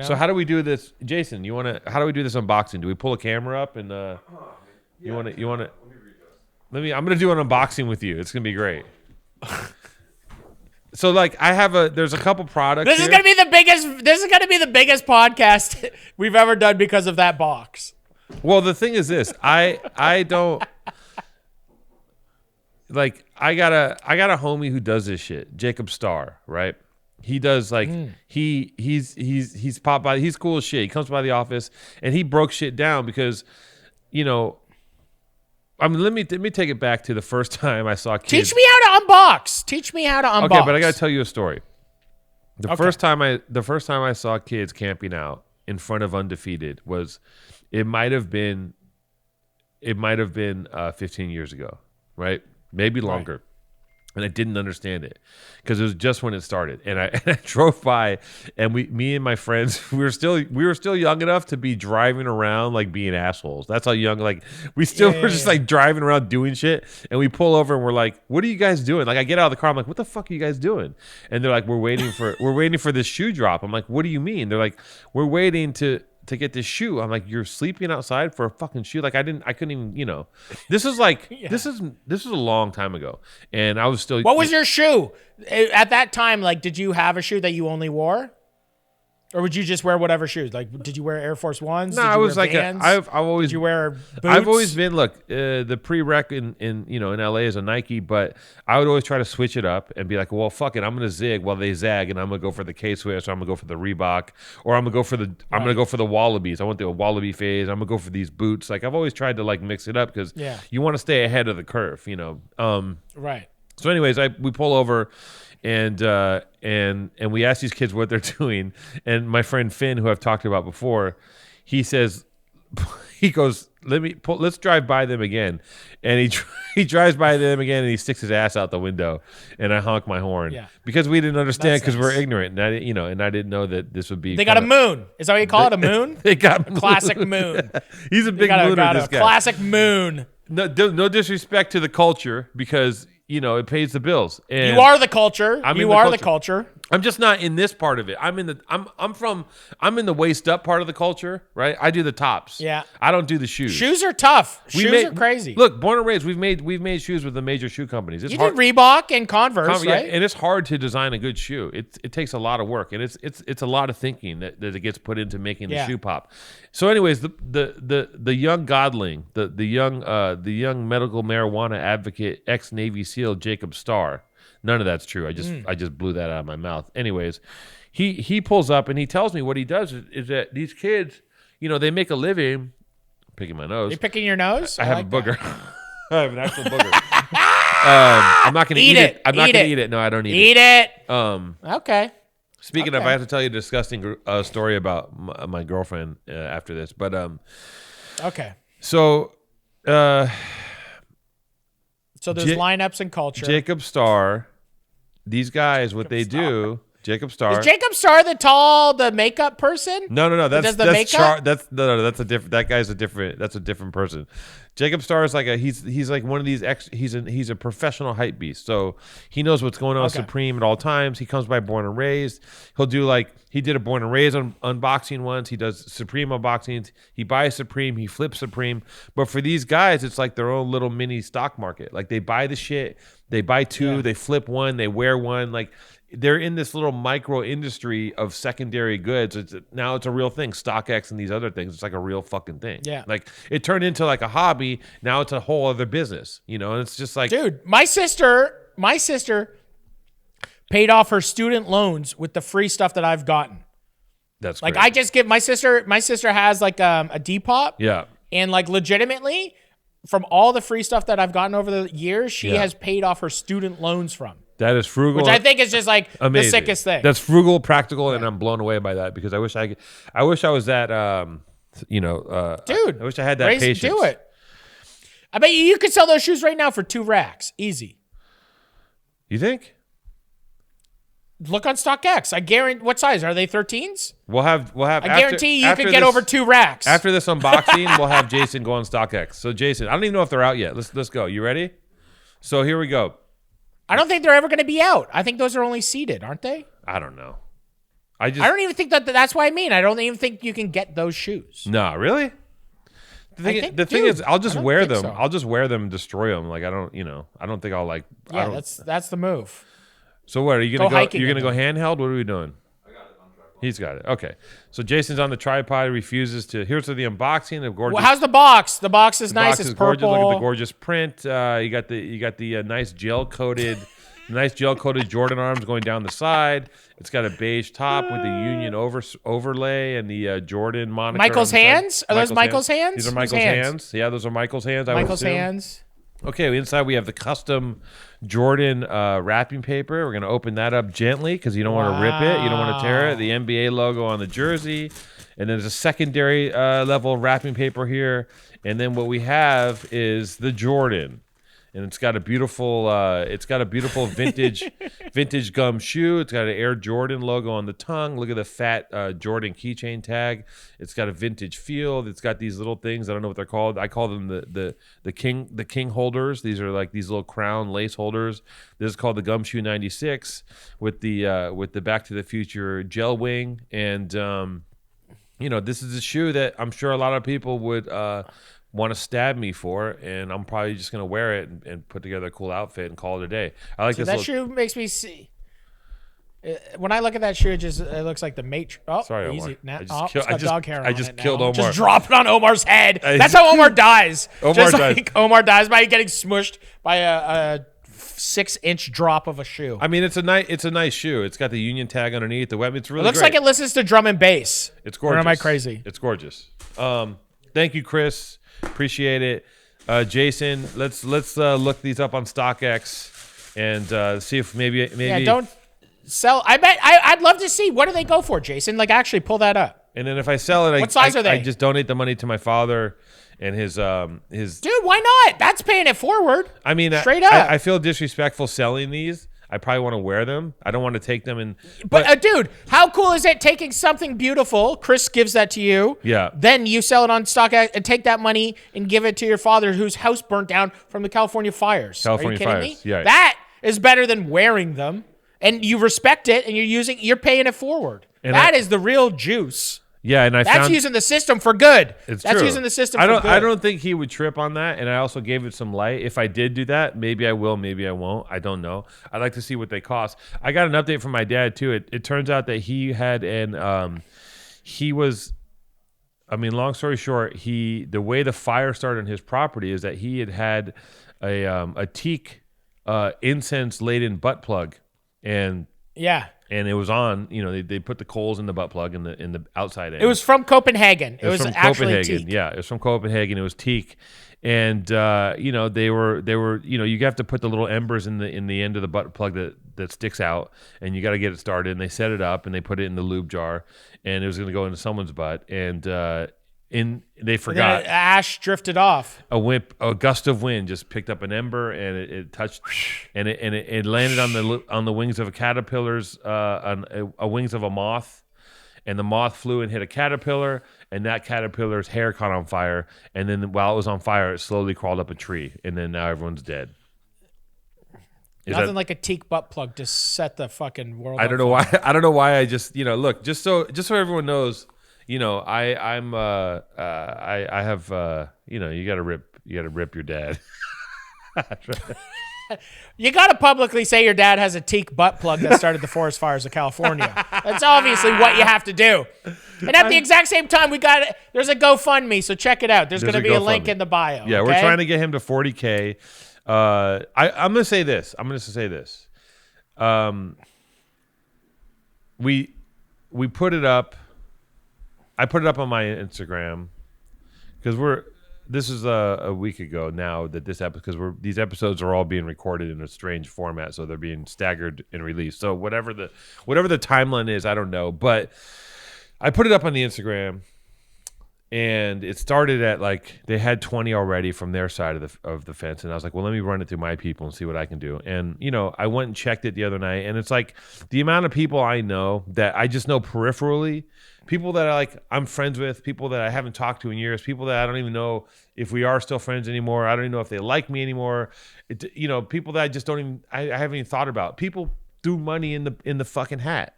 So how do we do this, Jason? How do we do this unboxing? Do we pull a camera up and you want to? I'm gonna do an unboxing with you. It's gonna be great. So like there's a couple products. This is gonna be the biggest podcast we've ever done because of that box. Well, the thing is this, I don't like. I got a homie who does this shit, Jacob Starr, right? He does like he's popped by. He's cool as shit. He comes by the office and he broke shit down because, let me take it back to the first time I saw kids. Teach me how to unbox. Okay, but I got to tell you a story. The first time I saw kids camping out in front of Undefeated was, it might have been 15 years ago, right? Maybe longer. And I didn't understand it because it was just when it started. And I, and I drove by, and me and my friends, we were still young enough to be driving around like being assholes. That's how young, like we still were just like driving around doing shit. And we pull over and we're like, "What are you guys doing?" Like I get out of the car, I'm like, "What the fuck are you guys doing?" And they're like, "We're waiting for this shoe drop." I'm like, "What do you mean?" They're like, "We're waiting to get this shoe." I'm like, "You're sleeping outside for a fucking shoe?" Like I couldn't even, this is like, this is a long time ago. And I was still. What was your shoe at that time? Like, did you have a shoe that you only wore? Or would you just wear whatever shoes? Like, did you wear Air Force Ones? No, I was like, I've always. Did you wear boots? I've always been, look, the prereq in LA is a Nike, but I would always try to switch it up and be like, well, fuck it, I'm gonna zig while they zag, and I'm gonna go for the K-Swiss, or I'm gonna go for the Reebok, or I'm gonna go for the Wallabies. I want the Wallaby phase. I'm gonna go for these boots. Like I've always tried to like mix it up because you want to stay ahead of the curve, Right. So, anyways, we pull over. And we ask these kids what they're doing, and my friend Finn, who I've talked about before, he goes, let's drive by them again, and he drives by them again, and he sticks his ass out the window, and I honk my horn because we didn't understand because we're ignorant, and I didn't know that this would be. They got a moon. Is that what you call it? A moon? They got a classic moon. He's a big mooner. This guy. Classic moon. No disrespect to the culture because. It pays the bills. And you are the culture. You are the culture. I'm just not in this part of it. I'm in the waist up part of the culture, right? I do the tops. Yeah. I don't do the shoes. Shoes are tough. Shoes are crazy. Look, born and raised, we've made shoes with the major shoe companies. You did Reebok and Converse, right? And it's hard to design a good shoe. It takes a lot of work, and it's a lot of thinking that it gets put into making the shoe pop. So, anyways, the young godling, the young medical marijuana advocate, ex-Navy SEAL Jacob Starr. None of that's true. I just blew that out of my mouth. Anyways, he pulls up and he tells me what he does is that these kids, they make a living. I'm picking my nose. You picking your nose? I have a booger. I have an actual booger. I'm not going to eat it. I'm not going to eat it. No, I don't eat it. Eat it. Okay. Speaking of, I have to tell you a disgusting story about my girlfriend after this. But okay. So there's lineups and culture. Jacob Starr. These guys, what they do, Jacob Starr. Is Jacob Starr the makeup person? No. That's makeup? That's a different. That guy's a different. That's a different person. Jacob Starr is like he's like one of these he's a professional hype beast. So he knows what's going on with Supreme at all times. He comes by Born and Raised. He'll do he did a Born and Raised unboxing once. He does Supreme unboxings. He buys Supreme. He flips Supreme. But for these guys, it's like their own little mini stock market. Like they buy the shit. They buy two. They flip one. They wear one. Like they're in this little micro industry of secondary goods. Now it's a real thing. StockX and these other things. It's like a real fucking thing. Yeah. Like it turned into like a hobby. Now it's a whole other business, and it's just like, dude, my sister paid off her student loans with the free stuff that I've gotten. That's like, great. I just give my sister has like a Depop. Yeah. And like legitimately from all the free stuff that I've gotten over the years, she has paid off her student loans from. That is frugal, which I think is just like amazing. The sickest thing. That's frugal, practical, and I'm blown away by that because I wish I was that, dude. I wish I had that patience. Do it. I bet you could sell those shoes right now for 2 racks, easy. You think? Look on StockX. I guarantee. What size are they? 13s? We'll have. I guarantee you could get over 2 racks after this unboxing. We'll have Jason go on StockX. So Jason, I don't even know if they're out yet. Let's go. You ready? So here we go. I don't think they're ever going to be out. I think those are only seeded, aren't they? I don't know. I don't even think that's what I mean. I don't even think you can get those shoes. No, really? The thing is, I'll just wear them. So. I'll just wear them and destroy them. Like I don't think I'll like. Yeah, that's the move. So what are you gonna go? You're gonna go handheld? What are we doing? I got it on tripod. He's got it. Okay. So Jason's on the tripod. Refuses to. Here's the unboxing of gorgeous. Well, how's the box? The box is nice. It's purple. Gorgeous. Look at the gorgeous print. You got the nice gel coated Jordan arms going down the side. It's got a beige top with the Union overlay and the Jordan moniker. Michael's hands? Are those Michael's hands? These are Michael's hands. Yeah, those are Michael's hands. Michael's hands. Okay, inside we have the custom Jordan wrapping paper. We're going to open that up gently because you don't want to rip it. You don't want to tear it. The NBA logo on the jersey. And then there's a secondary level wrapping paper here. And then what we have is the Jordan. and it's got a beautiful vintage gum shoe. It's got an Air Jordan logo on the tongue. Look at the fat Jordan keychain tag. It's got a vintage feel. It's got these little things. I don't know what they're called. I call them the king holders. These are like these little crown lace holders. This is called the Gumshoe 96 with the Back to the Future gel wing. And this is a shoe that I'm sure a lot of people would want to stab me for, and I'm probably just gonna wear it and put together a cool outfit and call it a day. I like this. Shoe makes me see. When I look at that shoe, it looks like the Matrix. Oh, sorry, easy. Omar. I just killed Omar. Just drop it on Omar's head. That's how Omar dies. Omar dies by getting smushed by a 6-inch drop of a shoe. I mean, it's a nice shoe. It's got the Union tag underneath the web. It's really. It looks like it listens to drum and bass. It's gorgeous. Or am I crazy? It's gorgeous. Thank you, Chris. Appreciate it. Jason, let's look these up on StockX and see if maybe don't sell. I'd love to see, what do they go for, Jason? Like, actually pull that up. And then if I sell it, what size are they? I just donate the money to my father and his Dude, why not? That's paying it forward. I mean, straight up. I feel disrespectful selling these. I probably want to wear them. I don't want to take them and. But dude, how cool is it taking something beautiful? Chris gives that to you. Yeah. Then you sell it on StockX and take that money and give it to your father, whose house burnt down from the California fires. Are you kidding me? Yeah. That is better than wearing them, and you respect it, and you're paying it forward. And that is the real juice. Yeah, and that's using the system for good. That's true. Using the system for good. I don't think he would trip on that, and I also gave it some light. If I did do that, maybe I will, maybe I won't. I don't know. I'd like to see what they cost. I got an update from my dad too. It turns out that he had long story short, the way the fire started on his property is that he had a teak incense laden butt plug, and and it was on. They put the coals in the butt plug in the outside end. It was from Copenhagen. It was from actually Copenhagen. teak. Yeah, it was from Copenhagen. It was teak, and they were you have to put the little embers in the end of the butt plug that sticks out, and you got to get it started. And they set it up and they put it in the lube jar, and it was going to go into someone's butt, and they forgot. And then ash drifted off. A gust of wind just picked up an ember, and it touched, and it landed on the wings of a caterpillar's wings of a moth, and the moth flew and hit a caterpillar, and that caterpillar's hair caught on fire, and then while it was on fire, it slowly crawled up a tree, and then now everyone's dead. Nothing like a teak butt plug to set the fucking world. I don't know why. I don't know why. I just look just so everyone knows. I have you got to rip your dad. You got to publicly say your dad has a teak butt plug that started the forest fires of California. That's obviously what you have to do. And at the exact same time, there's a GoFundMe, so check it out. There's going to be a link in the bio. Yeah, okay? We're trying to get him to 40K. I'm going to say this. We put it up. I put it up on my Instagram because this is a week ago now that these episodes are all being recorded in a strange format, so they're being staggered and released. So whatever the timeline is, I don't know, but I put it up on the Instagram, and it started at they had 20 already from their side of the fence, and I was like, well, let me run it through my people and see what I can do. And I went and checked it the other night, and it's the amount of people I know that I just know peripherally. People that I'm friends with, people that I haven't talked to in years, people that I don't even know if we are still friends anymore. I don't even know if they like me anymore. People that I just don't even, I haven't even thought about. People threw money in the fucking hat.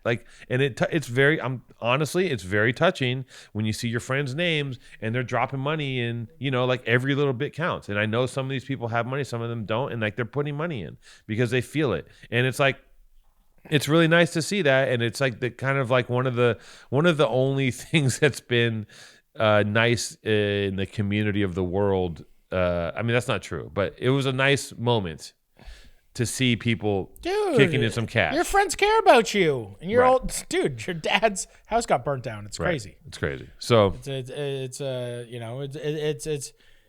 It's very, honestly, it's very touching when you see your friends' names and they're dropping money in, every little bit counts. And I know some of these people have money, some of them don't. And they're putting money in because they feel it. And it's really nice to see that, and it's the kind of one of the only things that's been nice in the community of the world. I mean, that's not true, but it was a nice moment to see people kicking in some cash. Your friends care about you, and your your dad's house got burnt down. It's crazy. Right. It's crazy. So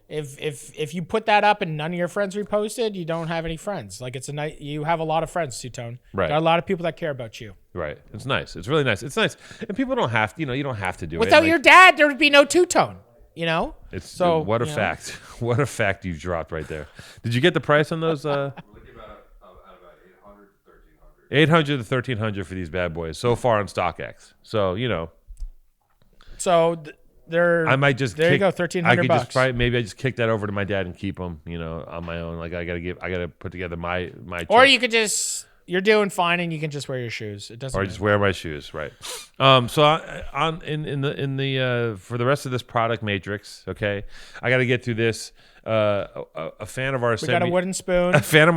if you put that up and none of your friends reposted, you don't have any friends. You have a lot of friends, Two-Tone. Right. Got a lot of people that care about you. Right. It's nice. It's really nice. It's nice. And people don't have to, you don't have to do Without it. your dad, there would be no Two-Tone. you know? It's So what a fact. What a fact you dropped right there. Did you get the price on those? We're looking about 800 to 1300 for these bad boys so far on StockX. So, you know. So they're. I might just. There you go, $1,300 bucks. Just probably, maybe I just kick that over to my dad and keep them, you know, on my own. Like I gotta put together my. Or you could just. You're doing fine, and you can just wear your shoes. It doesn't. Or just wear my shoes, right? So in the for the rest of this product matrix, okay, I got to get through this. A fan of ours. We got a wooden spoon. A fan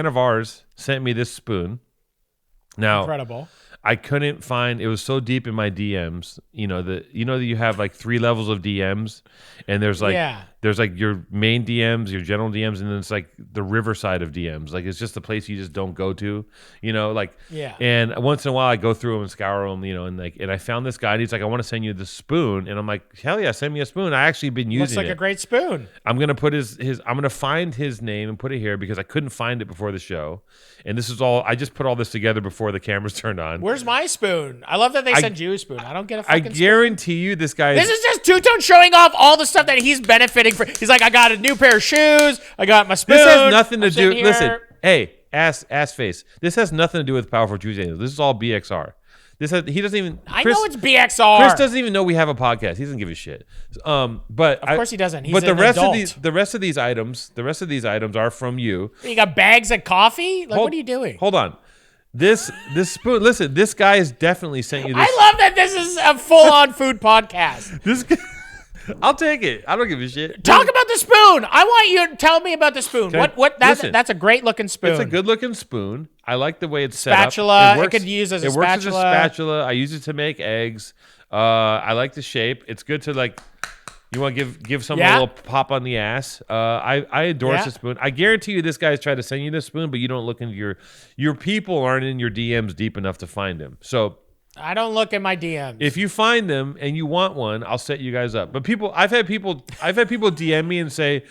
of ours sent me this spoon. Now, incredible. I couldn't find. It was so deep in my DMs. You know that you have like 3 levels of DMs, and there's like your main DMs, your general DMs, and then it's like the riverside of DMs. Like it's just the place you just don't go to. You know, like And once in a while, I go through them and scour them. You know, and I found this guy. And he's like, I want to send you the spoon, and I'm like, hell yeah, send me a spoon. I actually been using it. Looks like a great spoon. I'm gonna put his. I'm gonna find his name and put it here because I couldn't find it before the show. And this is all. I just put all this together before the cameras turned on. Where's my spoon? I love that they send you a spoon. I don't get a fucking spoon. I guarantee you this guy This is just Two-Tone showing off all the stuff that he's benefiting from. He's like, I got a new pair of shoes. I got my spoon. This has nothing to do. Listen, hey, ass face. This has nothing to do with Powerful Tuesday. This is all BXR. He doesn't even. I know it's BXR. Chris doesn't even know we have a podcast. He doesn't give a shit. But of course he doesn't. He's but the rest of these items are from you. You got bags of coffee. Like, what are you doing? Hold on. This spoon. Listen, this guy has definitely sent you this. I love that this is a full-on food podcast. I'll take it. I don't give a shit. Talk about the spoon. I want you to tell me about the spoon. That's a great looking spoon. It's a good looking spoon. I like the way it's spatula. set up. It could use as a spatula. It works as a spatula. I use it to make eggs. I like the shape. It's good to like. You want to give someone a little pop on the ass. I endorse the spoon. I guarantee you this guy's trying to send you this spoon, but you don't look into your people aren't in your DMs deep enough to find him. So I don't look at my DMs. if you find them and you want one, I'll set you guys up. But I've had people DM me and say,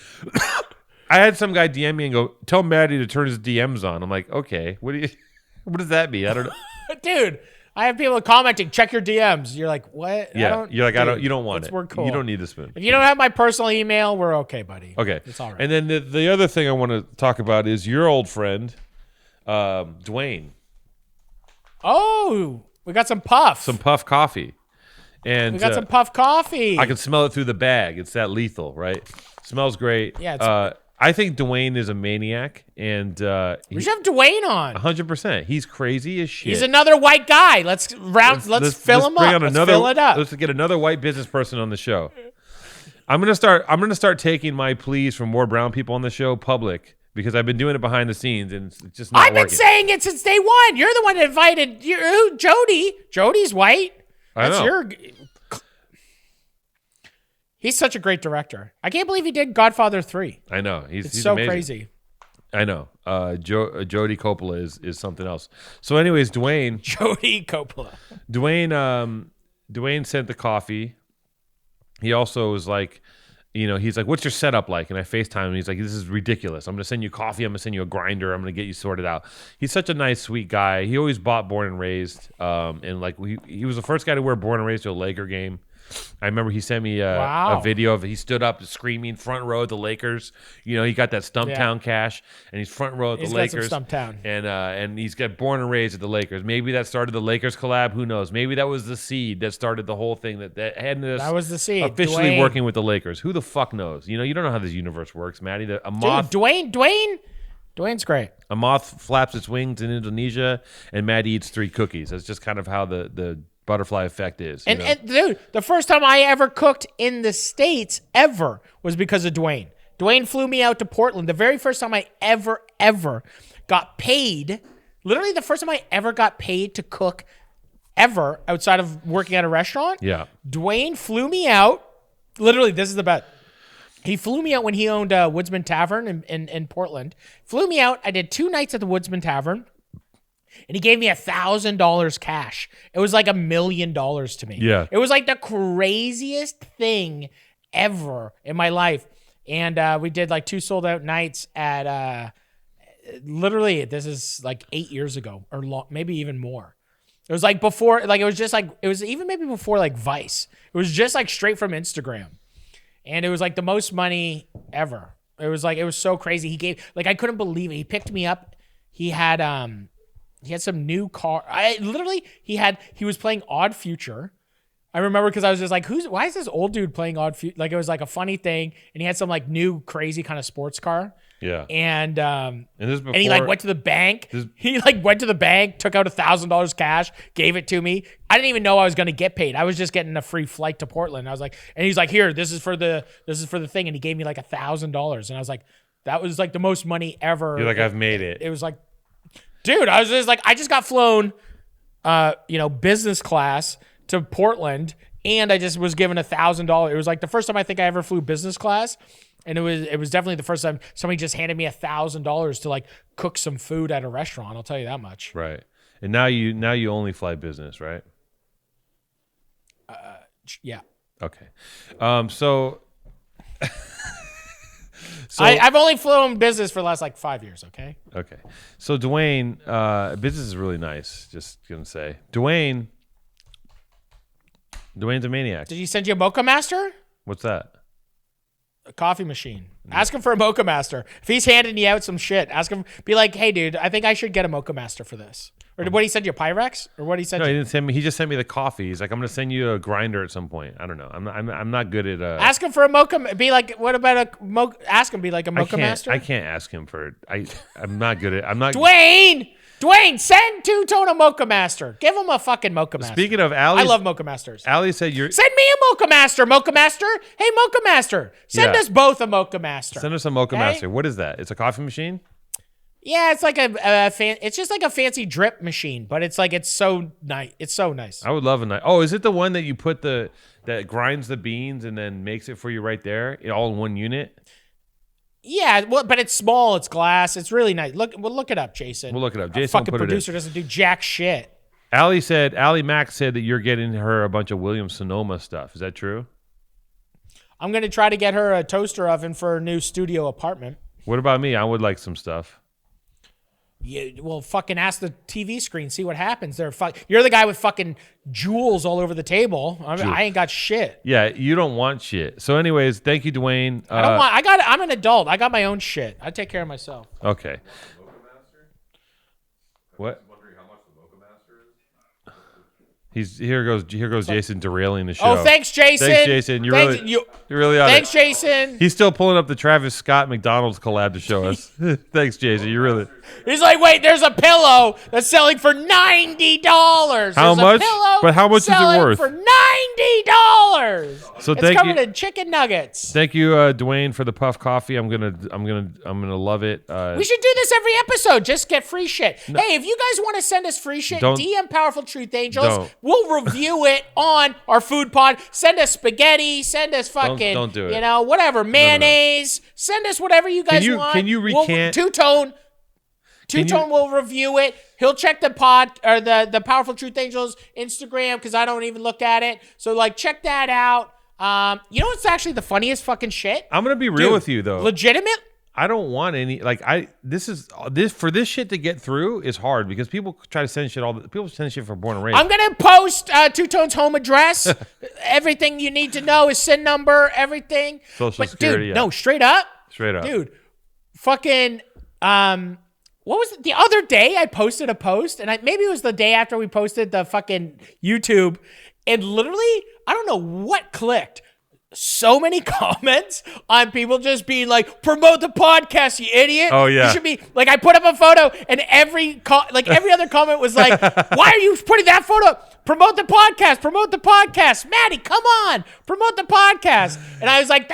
I had some guy DM me and go, tell Matty to turn his DMs on. I'm like, okay, what does that mean? I don't know. Dude, I have people commenting, check your DMs. You're like, what? Yeah, you're like, you don't want it. We're cool. You don't need the spoon. If you don't have my personal email, we're okay, buddy. Okay. It's all right. And then the other thing I want to talk about is your old friend, Dwayne. Oh, we got some puff. Some puff coffee. And we got some puff coffee. I can smell it through the bag. It's that lethal, right? Smells great. Yeah. I think Dwayne is a maniac, and we should have Dwayne on. 100%. He's crazy as shit. He's another white guy. Let's fill him up. Let's fill it up. Let's get another white business person on the show. I'm gonna start taking my pleas from more brown people on the show public because I've been doing it behind the scenes and it's just not working. I've been saying it since day one. You're the one that invited Jody. Jody's white. I know. He's such a great director. I can't believe he did Godfather 3. I know. He's so amazing. crazy. I know. Jody Coppola is something else. So anyways, Dwayne. Jody Coppola. Dwayne sent the coffee. He also was like, he's like, what's your setup like? And I FaceTime him. He's like, this is ridiculous. I'm going to send you coffee. I'm going to send you a grinder. I'm going to get you sorted out. He's such a nice, sweet guy. He always bought Born and Raised. And like he was the first guy to wear Born and Raised to a Laker game. I remember he sent me a video of it. He stood up screaming front row at the Lakers. He got that Stumptown cash, and he's front row at the Lakers. Got some Stumptown. And he's got Born and Raised at the Lakers. Maybe that started the Lakers collab. Who knows? Maybe that was the seed that started the whole thing that had us. That was the seed. Officially Dwayne. working with the Lakers. Who the fuck knows? You don't know how this universe works, Matty. Dwayne's great. A moth flaps its wings in Indonesia, and Matty eats 3 cookies. That's just kind of how the butterfly effect is. And dude, the first time I ever cooked in the States ever was because of Dwayne. Dwayne flew me out to Portland. The very first time I ever got paid, literally the first time I ever got paid to cook ever outside of working at a restaurant. Yeah. Dwayne flew me out. Literally, this is the best. He flew me out when he owned Woodsman Tavern in Portland. Flew me out. I did 2 nights at the Woodsman Tavern. And he gave me $1,000 cash. It was like $1 million to me. Yeah. It was like the craziest thing ever in my life. And we did like 2 sold out nights at literally, this is like 8 years ago or maybe even more. It was like before, like it was just like, it was even maybe before like Vice. It was just like straight from Instagram. and it was like the most money ever. It was so crazy. He gave, like, I couldn't believe it. He picked me up. He had some new car. He was playing Odd Future. I remember because I was just like, why is this old dude playing Odd Future? Like, it was like a funny thing. And he had some like new crazy kind of sports car. Yeah. And this before, and he like went to the bank. He like went to the bank, took out $1,000 cash, gave it to me. I didn't even know I was going to get paid. I was just getting a free flight to Portland. I was like, and he's like, here, this is for the thing. And he gave me like $1,000. And I was like, that was like the most money ever. You're like, I've made it. It was like, dude, I was just like, I just got flown, business class to Portland, and I just was given $1,000. It was like the first time I think I ever flew business class, and it was definitely the first time somebody just handed me $1,000 to like cook some food at a restaurant. I'll tell you that much. Right, and now you only fly business, right? Yeah. Okay, so. I've only flown business for the last like 5 years. Okay. So Dwayne, business is really nice. Just gonna say, Dwayne's a maniac. Did he send you a Mocha Master? What's that? A coffee machine. Ask him for a Mocha Master. If he's handing you out some shit, ask him. Be like, hey, dude, I think I should get a Mocha Master for this. Or what he send you, a Pyrex? Or what he send No, you? he didn't send me. He just sent me the coffee. He's like, I'm gonna send you a grinder at some point. I don't know. I'm not good at. Ask him for a Mocha. Be like, what about a Mocha? Ask him. Be like a Mocha Master. I can't ask him for. I'm not good at. I'm not. Dwayne, send Two-Tone a Mocha Master. Give him a fucking Mocha Master. Speaking of Ali, I love Mocha Masters. Ali said you're. Send me a Mocha Master. Mocha Master. Hey, Mocha Master. Send us both a Mocha Master. Send us a Mocha Master. What is that? It's a coffee machine. Yeah, it's like it's just like a fancy drip machine, but it's so nice. It's so nice. I would love a nice. Oh, is it the one that you put that grinds the beans and then makes it for you right there, all in one unit? Yeah, well, but it's small. It's glass. It's really nice. Look it up, Jason. We'll look it up. Our Jason, fucking producer doesn't do jack shit. Ali Mack said that you're getting her a bunch of Williams Sonoma stuff. Is that true? I'm gonna try to get her a toaster oven for her new studio apartment. What about me? I would like some stuff. Yeah, well, fucking ask the TV screen, see what happens. You're the guy with fucking jewels all over the table. I ain't got shit. Yeah, you don't want shit. So, anyways, thank you, Dwayne. I'm an adult. I got my own shit. I take care of myself. Okay. What? Here goes Jason derailing the show. Oh, thanks, Jason. Thanks, Jason. You're really on Thanks, it. Jason. He's still pulling up the Travis Scott McDonald's collab to show us. Thanks, Jason. You really. He's like, wait, there's a pillow that's selling for $90. How much? But how much is it worth? For $90. So it's covered in chicken nuggets. Thank you, Dwayne, for the puff coffee. I'm gonna love it. We should do this every episode. Just get free shit. No. Hey, if you guys want to send us free shit, DM Powerful Truth Angels. We'll review it on our food pod. Send us spaghetti. Send us fucking, don't do it. Whatever, mayonnaise. No. Send us whatever you guys want. Can you recant? Two-Tone will review it. He'll check the pod or the Powerful Truth Angels Instagram because I don't even look at it. So check that out. You know what's actually the funniest fucking shit? I'm gonna be real with you though. Legitimate. I don't want any for this shit to get through is hard because people try to send shit people send shit for born and raised. I'm gonna post Two-Tone's home address. Everything you need to know, his SIN number, everything. Social Security. Dude, no, straight up, dude. Fucking what was it? The other day I posted a post, and maybe it was the day after we posted the fucking YouTube, and literally I don't know what clicked. So many comments on people just being like, promote the podcast, you idiot. Oh, yeah. You should be like, I put up a photo and every other comment was like, why are you putting that photo? Promote the podcast. Matty, come on. Promote the podcast. And I was like,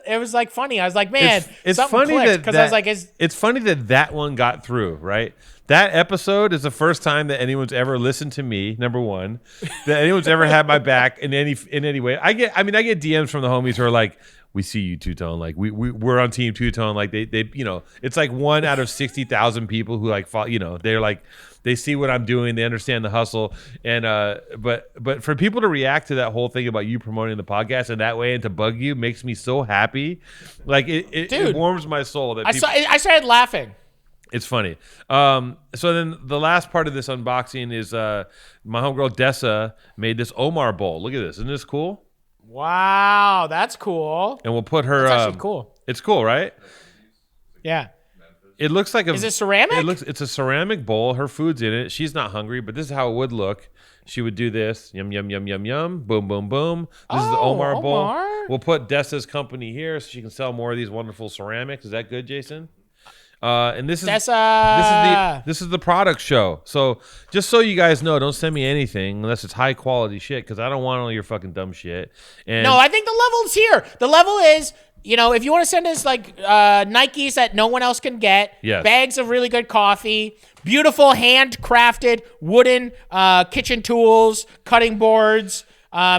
it was like funny. I was like, man, it's funny because I was like, it's funny that one got through, right? That episode is the first time that anyone's ever listened to me. Number one, that anyone's ever had my back in any way. I get DMs from the homies who are like, "We see you, Two-Tone. Like we're on Team Two-Tone." Like they it's like 1 out of 60,000 people who they're like they see what I'm doing, they understand the hustle, and but for people to react to that whole thing about you promoting the podcast in that way and to bug you makes me so happy. Like it warms my soul. That I started laughing. It's funny. So then the last part of this unboxing is my homegirl Dessa made this Omar bowl. Look at this. Isn't this cool? Wow, that's cool. And we'll put her. That's actually cool. It's cool, right? Yeah. It looks like Is it ceramic? It's a ceramic bowl. Her food's in it. She's not hungry, but this is how it would look. She would do this. Yum, yum, yum, yum, yum. Boom, boom, boom. This is the Omar bowl. We'll put Dessa's company here so she can sell more of these wonderful ceramics. Is that good, Jason? And this is Dessa. this is the product show. So just so you guys know, don't send me anything unless it's high quality shit, because I don't want all your fucking dumb shit. And No, I think the level's here. The level is, if you want to send us like Nikes that no one else can get, Yes. bags of really good coffee, beautiful handcrafted wooden kitchen tools, cutting boards,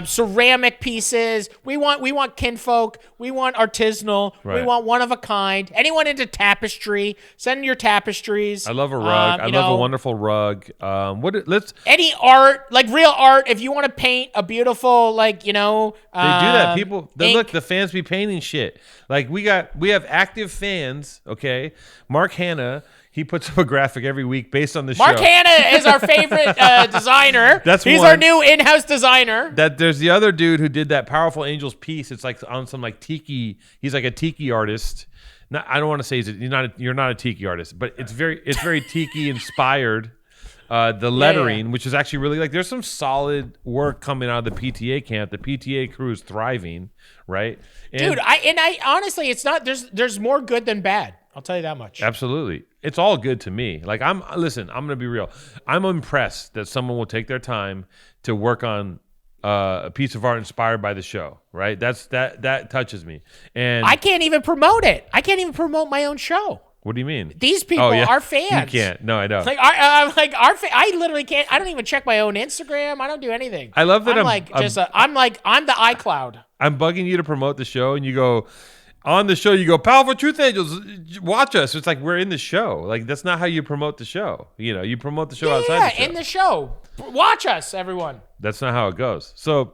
ceramic pieces. We want kinfolk. We want artisanal. Right. We want one of a kind. Anyone into tapestry, send your tapestries. I love a rug. I love a wonderful rug. Let's any art, like real art. If you want to paint a beautiful, they do that. People, ink. look, the fans be painting shit. Like we have active fans. Okay, Mark Hanna. He puts up a graphic every week based on the show. Mark Hanna is our favorite designer. He's one. our new in-house designer. That there's the other dude who did that Powerful Angels piece. It's like on some like tiki. He's like a tiki artist. I don't want to say you're not a tiki artist, but it's very tiki inspired. The lettering, which is actually really like, there's some solid work coming out of the PTA camp. The PTA crew is thriving, right? And, Dude, I honestly, it's not. There's more good than bad. I'll tell you that much. Absolutely. It's all good to me. Like I'm going to be real. I'm impressed that someone will take their time to work on a piece of art inspired by the show, right? That touches me. And I can't even promote it. I can't even promote my own show. What do you mean? These people are fans. You can't. No, I know. I literally can't. I don't even check my own Instagram. I don't do anything. I love that I'm the iCloud. I'm bugging you to promote the show, and you go on the show. You go, Powerful Truth Angels, watch us. It's like we're in the show. Like that's not how you promote the show. You promote the show outside the show. Yeah, in the show. Watch us, everyone. That's not how it goes. So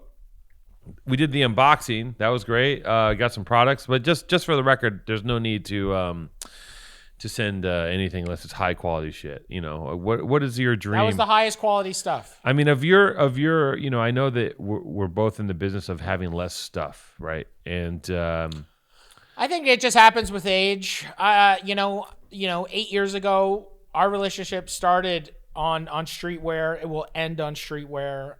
we did the unboxing. That was great. Got some products, but just for the record, there's no need to send anything unless it's high quality shit. What is your dream? That was the highest quality stuff. I mean, of your, I know that we're both in the business of having less stuff, right? And I think it just happens with age. 8 years ago, our relationship started on streetwear. It will end on streetwear.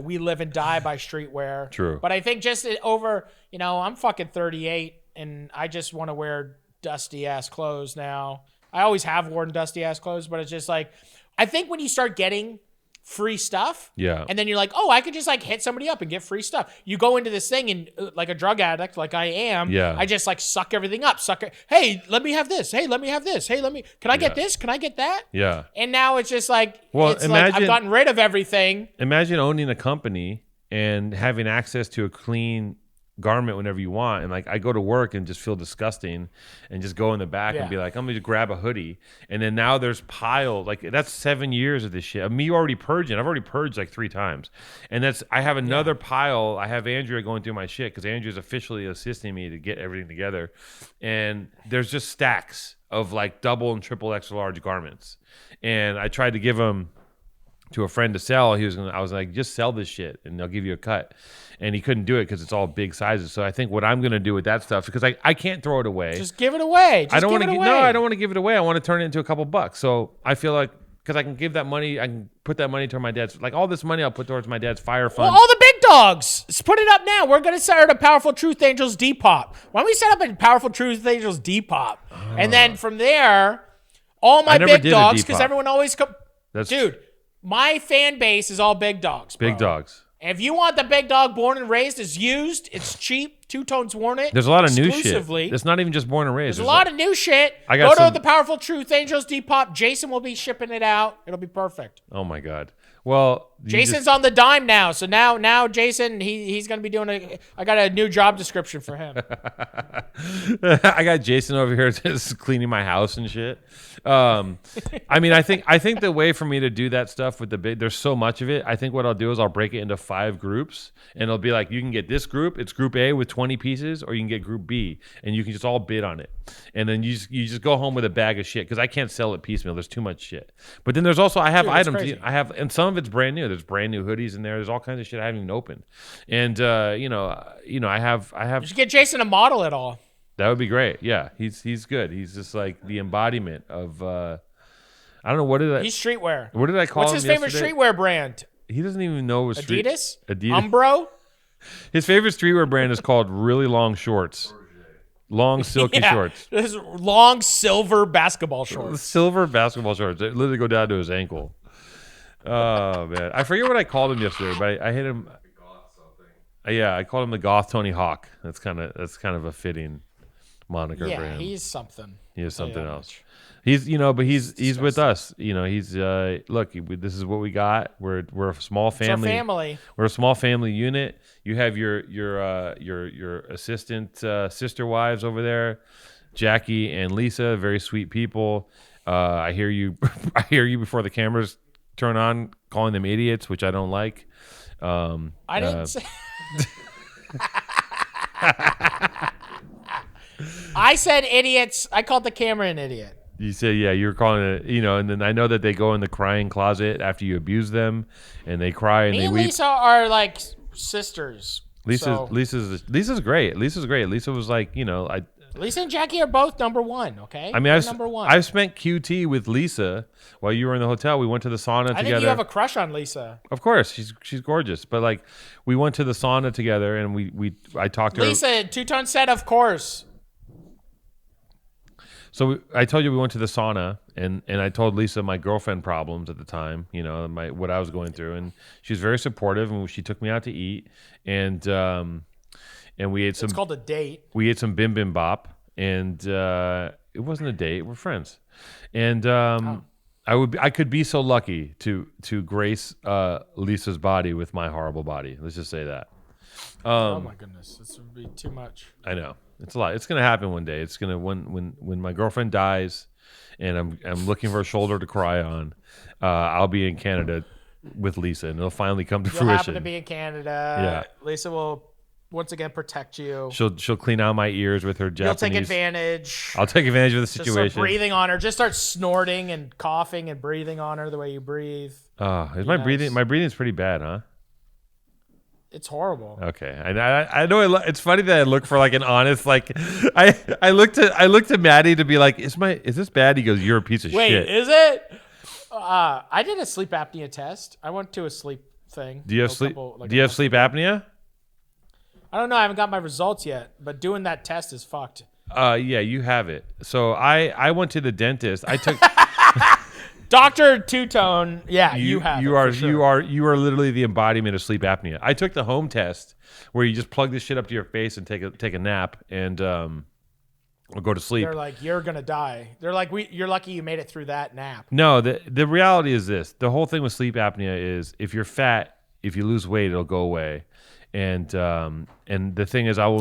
We live and die by streetwear. True. But I think just over, I'm fucking 38 and I just want to wear dusty ass clothes now. I always have worn dusty ass clothes, but it's just like, I think when you start getting free stuff, and then you're like, oh, I could just like hit somebody up and get free stuff. You go into this thing and like a drug addict, like I am, I just like suck everything up. Hey, let me have this. Hey, let me have this. Hey, can I get this? Can I get that? Yeah. And now it's just like, imagine, like I've gotten rid of everything. Imagine owning a company and having access to a clean garment whenever you want, and like I go to work and just feel disgusting and just go in the back and be like, I'm gonna just grab a hoodie, and then now there's piled, like that's 7 years of this shit of me already purging. I've already purged like 3 times, and I have another pile. I have Andrea going through my shit because Andrea's officially assisting me to get everything together, and there's just stacks of like double and triple extra large garments, and I tried to give them to a friend to sell. I was like, just sell this shit and they'll give you a cut. And he couldn't do it because it's all big sizes. So I think what I'm going to do with that stuff, because I can't throw it away. Just give it away. I don't want to give it away. I want to turn it into a couple bucks. So I feel like, because I can give that money, I can put that money toward my dad's, like all this money I'll put towards my dad's fire fund. Well, all the big dogs, let's put it up now. We're going to start a Powerful Truth Angels Depop. Why don't we set up a Powerful Truth Angels Depop? And then from there, all my big dogs, because everyone always dude, my fan base is all big dogs, bro. Big dogs. If you want the big dog born and raised, it's used, it's cheap, Two Tones worn it. There's a lot of new shit. It's not even just born and raised. There's a lot of new shit. Go to the Powerful Truth Angels Depop. Jason will be shipping it out. It'll be perfect. Oh my God. Well, Jason's on the dime now. So now Jason, he's going to be doing I got a new job description for him. I got Jason over here just cleaning my house and shit. I mean, I think the way for me to do that stuff with there's so much of it. I think what I'll do is I'll break it into 5 groups, and it'll be like, you can get this group. It's group A with 20 pieces, or you can get group B, and you can just all bid on it. And then you just go home with a bag of shit, because I can't sell it piecemeal. There's too much shit. But then there's also, I have items. I have, and some of it's brand new. There's brand new hoodies in there. There's all kinds of shit I haven't even opened. And I have You should get Jason to model it all. that would be great. Yeah, he's good. He's just like the embodiment of I don't know, He's streetwear. what did I call What's him his favorite yesterday? streetwear brand? He doesn't even know what Adidas? Adidas. Umbro? His favorite streetwear brand is called really long shorts. Long silky shorts. His long silver basketball shorts. Silver basketball shorts. They literally go down to his ankle. Oh man. I forget what I called him yesterday, but I hit him. Yeah, I called him the Goth Tony Hawk. That's kind of a fitting moniker for him. He's something. He is something else. He's but he's with us. He's look. This is what we got. We're a small family. It's our family. We're a small family unit. You have your assistant sister wives over there, Jackie and Lisa, very sweet people. I hear you. I hear you before the cameras turn on, calling them idiots, which I don't like. I didn't say. I said idiots. I called the camera an idiot. You said, yeah, you were calling it, and then I know that they go in the crying closet after you abuse them, and they cry and Me they and weep. Lisa are like sisters. Lisa's great. Lisa's great. Lisa was like, Lisa and Jackie are both number one. Okay, I mean, They're number one. I've spent QT with Lisa while you were in the hotel. We went to the sauna together. I think you have a crush on Lisa. Of course, she's gorgeous. But like, we went to the sauna together, and I talked to her. Lisa, two-tone set, of course. So I told you we went to the sauna, and I told Lisa my girlfriend problems at the time, what I was going through, and she was very supportive, and she took me out to eat, and we ate some. It's called a date. We ate some bim bim bop, and it wasn't a date. We're friends, and I could be so lucky to grace Lisa's body with my horrible body. Let's just say that. Oh my goodness, this would be too much. I know. It's a lot. It's gonna happen one day. It's gonna when my girlfriend dies, and I'm looking for a shoulder to cry on. I'll be in Canada with Lisa, and it'll finally come to fruition. You'll happen to be in Canada. Yeah. Lisa will once again protect you. She'll clean out my ears with her Japanese. You'll take advantage. I'll take advantage of the Just situation. start breathing on her. Just start snorting and coughing and breathing on her the way you breathe. Is my breathing? My breathing's pretty bad, huh? It's horrible. Okay, I know. It's funny that I look for like an honest like. I looked at Maddie to be like, is this bad? He goes, you're a piece of shit. Wait, is it? I did a sleep apnea test. I went to a sleep thing. Do you have sleep? Do you have sleep apnea? I don't know. I haven't got my results yet, but doing that test is fucked. Yeah, you have it. So I went to the dentist. I took. Dr. Two-Tone, yeah, you have you it, are for sure. you are literally the embodiment of sleep apnea. I took the home test where you just plug this shit up to your face and take a nap and or go to sleep. They're like, you're gonna die. They're like, you're lucky you made it through that nap. No, the reality is this: the whole thing with sleep apnea is if you're fat, if you lose weight, it'll go away. And the thing is, I'll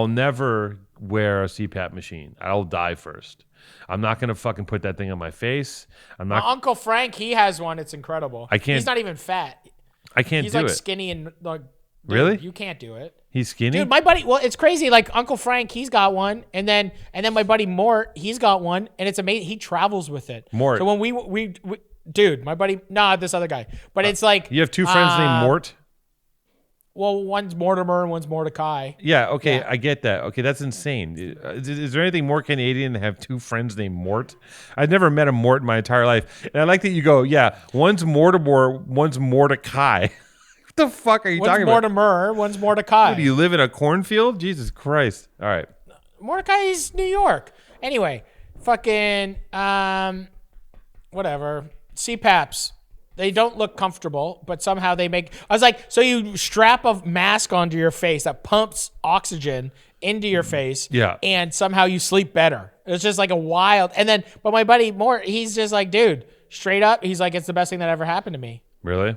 never wear a CPAP machine. I'll die first. I'm not gonna fucking put that thing on my face. My Uncle Frank, he has one. It's incredible. I can't. He's not even fat. I can't He's do like it. skinny and like. Dude, Really? You can't do it. He's skinny. Dude, my buddy. Well, it's crazy. Like Uncle Frank, he's got one, and then my buddy Mort, he's got one, and it's amazing. He travels with it. Mort. So when we dude, my buddy, this other guy, but it's like you have two friends named Mort. Well, one's Mortimer and one's Mordecai. Yeah, okay, yeah. I get that. Okay, that's insane. Is there anything more Canadian than have two friends named Mort? I've never met a Mort in my entire life. And I like that you go, yeah, one's Mortimer, one's Mordecai. What the fuck are you talking about? One's Mortimer, one's Mordecai. What, do you live in a cornfield? Jesus Christ. All right. Mordecai's New York. Anyway, fucking, whatever. CPAPs. They don't look comfortable, but somehow they make... I was like, so you strap a mask onto your face that pumps oxygen into your face, yeah, and somehow you sleep better. It's just like a wild... And then, but my buddy Mort, he's just like, dude, straight up, he's like, it's the best thing that ever happened to me. Really?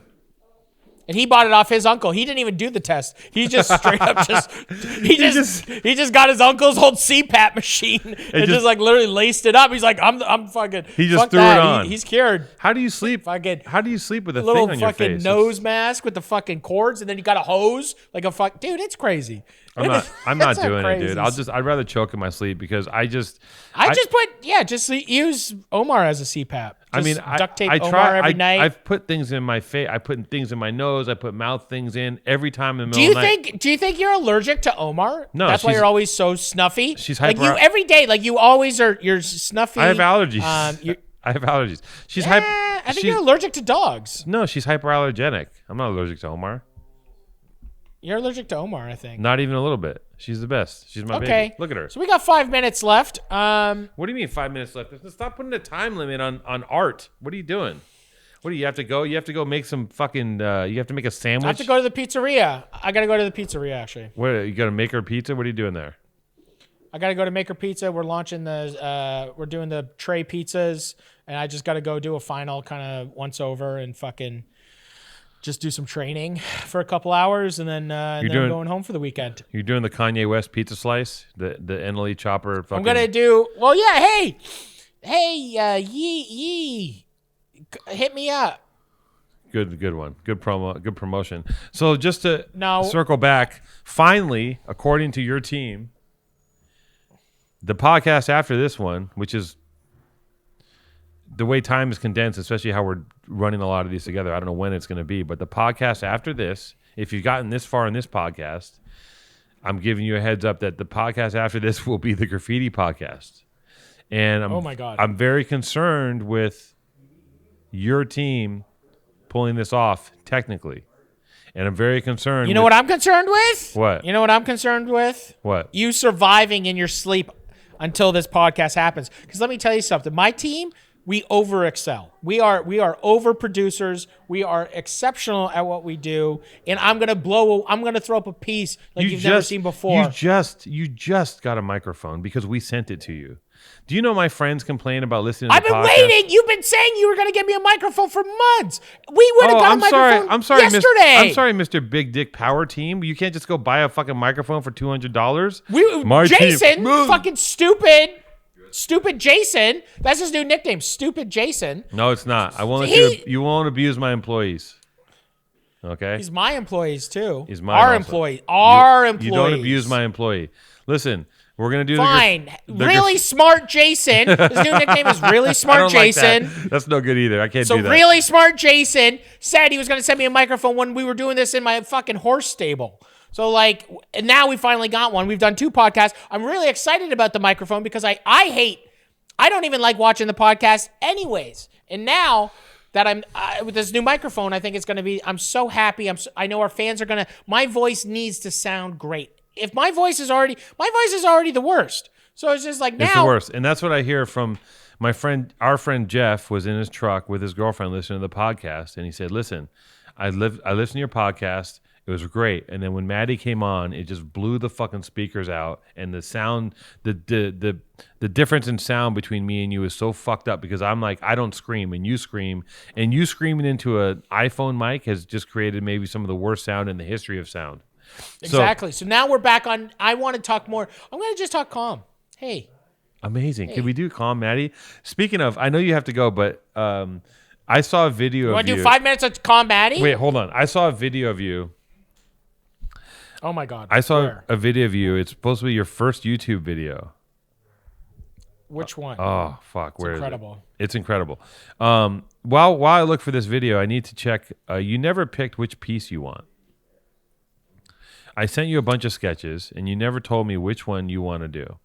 And he bought it off his uncle. He didn't even do the test. He just straight up he just got his uncle's old CPAP machine and just like literally laced it up. He's like, I'm fucking. He just threw it on. He's cured. How do you sleep? How do you sleep with a little thing on your face? Fucking nose mask with the fucking cords, and then you got a hose like a fuck. Dude, it's crazy. I'm not That's doing it, dude. crazy. I'd rather choke in my sleep because just use Omar as a CPAP. Duct tape I Omar try every night. I've put things in my face. I put things in my nose. I put mouth things in every time in the middle of the night. Do you think you're allergic to Omar? No, that's why you're always so snuffy. She's like hyper. you every day. Like you always are. You're snuffy. I have allergies. I have allergies. I think you're allergic to dogs. No, she's hyperallergenic. I'm not allergic to Omar. You're allergic to Omar, I think. Not even a little bit. She's the best. She's my baby. Look at her. So we got 5 minutes left. What do you mean 5 minutes left? Stop putting a time limit on art. What are you doing? What do you have to go? You have to go make some fucking. You have to make a sandwich. I have to go to the pizzeria. I gotta go to the pizzeria actually. What, you gotta make her pizza? What are you doing there? I gotta go to Maker Pizza. We're launching we're doing the tray pizzas, and I just gotta go do a final kind of once over and fucking just do some training for a couple hours, and then I'm going home for the weekend. You're doing the Kanye West pizza slice, the NLE chopper. Fucking... I'm gonna do. Well, yeah. Hey, Yee, hit me up. Good one. Good promo. Good promotion. So just to circle back, finally, according to your team, the podcast after this one, which is the way time is condensed, especially how we're running a lot of these together. I don't know when it's going to be, but the podcast after this, if you've gotten this far in this podcast, I'm giving you a heads up that the podcast after this will be the graffiti podcast. And oh my God, I'm very concerned with your team pulling this off technically. And I'm very concerned. You know what I'm concerned with? What? You know what I'm concerned with? What? You surviving in your sleep until this podcast happens. Because let me tell you something. My team, we over excel. We are over producers. We are exceptional at what we do. And I'm gonna throw up a piece like you've never seen before. You just got a microphone because we sent it to you. Do you know my friends complain about listening to the podcast? I've been waiting. You've been saying you were going to get me a microphone for months. We would have got a microphone yesterday. I'm sorry, Mr. Big Dick Power Team. You can't just go buy a fucking microphone for $200. Jason, fucking stupid Jason. That's his new nickname, Stupid Jason. No, it's not. I won't you won't abuse my employees. Okay? He's my employees too. He's our employee. Our employees. You don't abuse my employee. Listen. We're going to do fine. Really smart Jason. His new nickname is Really Smart Jason. Like That's no good either. I can't do that. So Really Smart Jason said he was going to send me a microphone when we were doing this in my fucking horse stable. So and now we finally got one. We've done 2 podcasts. I'm really excited about the microphone because I don't even like watching the podcast anyways. And now that I'm with this new microphone, I think it's going to be, I'm so happy. I know our fans are going to, my voice needs to sound great. If my voice is already the worst. So it's just like now. It's the worst. And that's what I hear from my friend. Our friend Jeff was in his truck with his girlfriend listening to the podcast. And he said, listen, I listened to your podcast. It was great. And then when Maddie came on, it just blew the fucking speakers out. And the sound, the difference in sound between me and you is so fucked up because I'm like, I don't scream and you scream. And you screaming into an iPhone mic has just created maybe some of the worst sound in the history of sound. Exactly. So now we're back on. I want to talk more. I'm going to just talk calm. Hey. Amazing. Hey. Can we do calm, Maddie? Speaking of, I know you have to go, but I saw a video of you. You want to do 5 minutes of calm, Maddie? Wait, hold on. I saw a video of you. Oh, my God. I saw a video of you. It's supposed to be your first YouTube video. Which one? Oh, fuck. Where incredible. Is it? It's incredible. While I look for this video, I need to check. You never picked which piece you want. I sent you a bunch of sketches, and you never told me which one you want to do.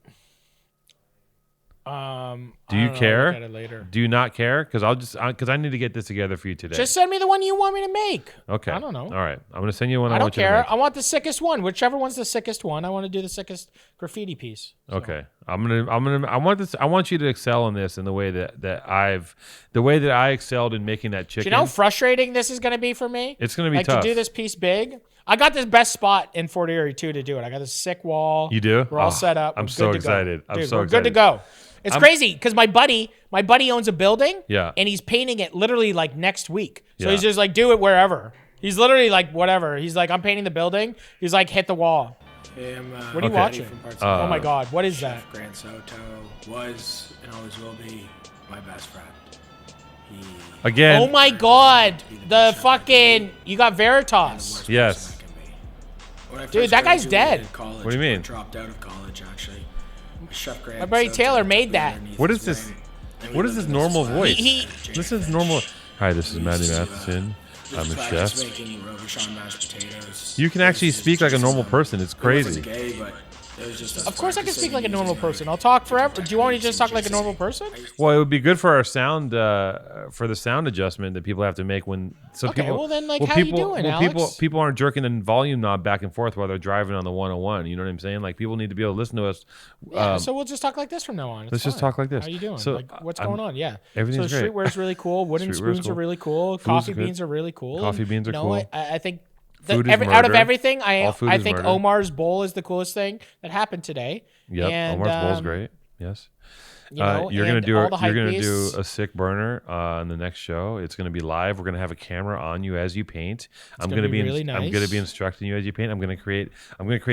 Do you care? I'll look at it later. Do you not care? Because I need to get this together for you today. Just send me the one you want me to make. Okay. I don't know. All right. I'm going to send you one. I don't care. You to make. I want the sickest one. Whichever one's the sickest one. I want to do the sickest graffiti piece. So. Okay. I want you to excel in this in the way that I excelled in making that chicken. Do you know how frustrating this is going to be for me? It's going to be tough. To do this piece big. I got this best spot in Fort Erie too to do it. I got this sick wall. You do? We're all set up. I'm so excited. We're good to go. It's crazy because my buddy owns a building. Yeah. And he's painting it literally like next week. So he's just like, do it wherever. He's literally like, whatever. He's like, I'm painting the building. He's like, hit the wall. What are you watching? Oh my God. What is that? Grant Soto was and always will be my best friend. Again. Oh my God. The fucking, you got Veritas. Yes. When I Dude, first that guy's graduated dead. college, What do you mean? I dropped out of college, actually. My chef My buddy Taylor made that. What is this? What is this normal voice? This is normal. Hi, this is Matty Matheson. I'm a chef. You can actually speak like a normal person. It's crazy. Of course I can speak like a normal person. I'll talk forever. Do you want me to just talk like a normal person? Well, it would be good for our sound, for the sound adjustment that people have to make when. So Okay, people, well then, like, well, how people, you doing, well, Alex? people aren't jerking the volume knob back and forth while they're driving on the 101. You know what I'm saying? Like people need to be able to listen to us. Yeah, so we'll just talk like this from now on. It's let's just fine. talk like this. How you doing? So, like, what's going on? Yeah. everything's so great. streetwear's really cool. Wooden Streetwear's spoons cool. are really cool. Food's Coffee good. beans are really cool. Coffee beans are you know, cool. I think Food is out of murder. everything, All food I is think murder. Omar's bowl is the coolest thing that happened today. Yep, And, Omar's bowl's great. Yes. You know, you're gonna and do all the hype you're gonna do beasts. a sick burner on the next show. It's gonna be live. We're gonna have a camera on you as you paint. I'm gonna gonna be really I'm gonna nice. be instructing you as you paint. I'm gonna create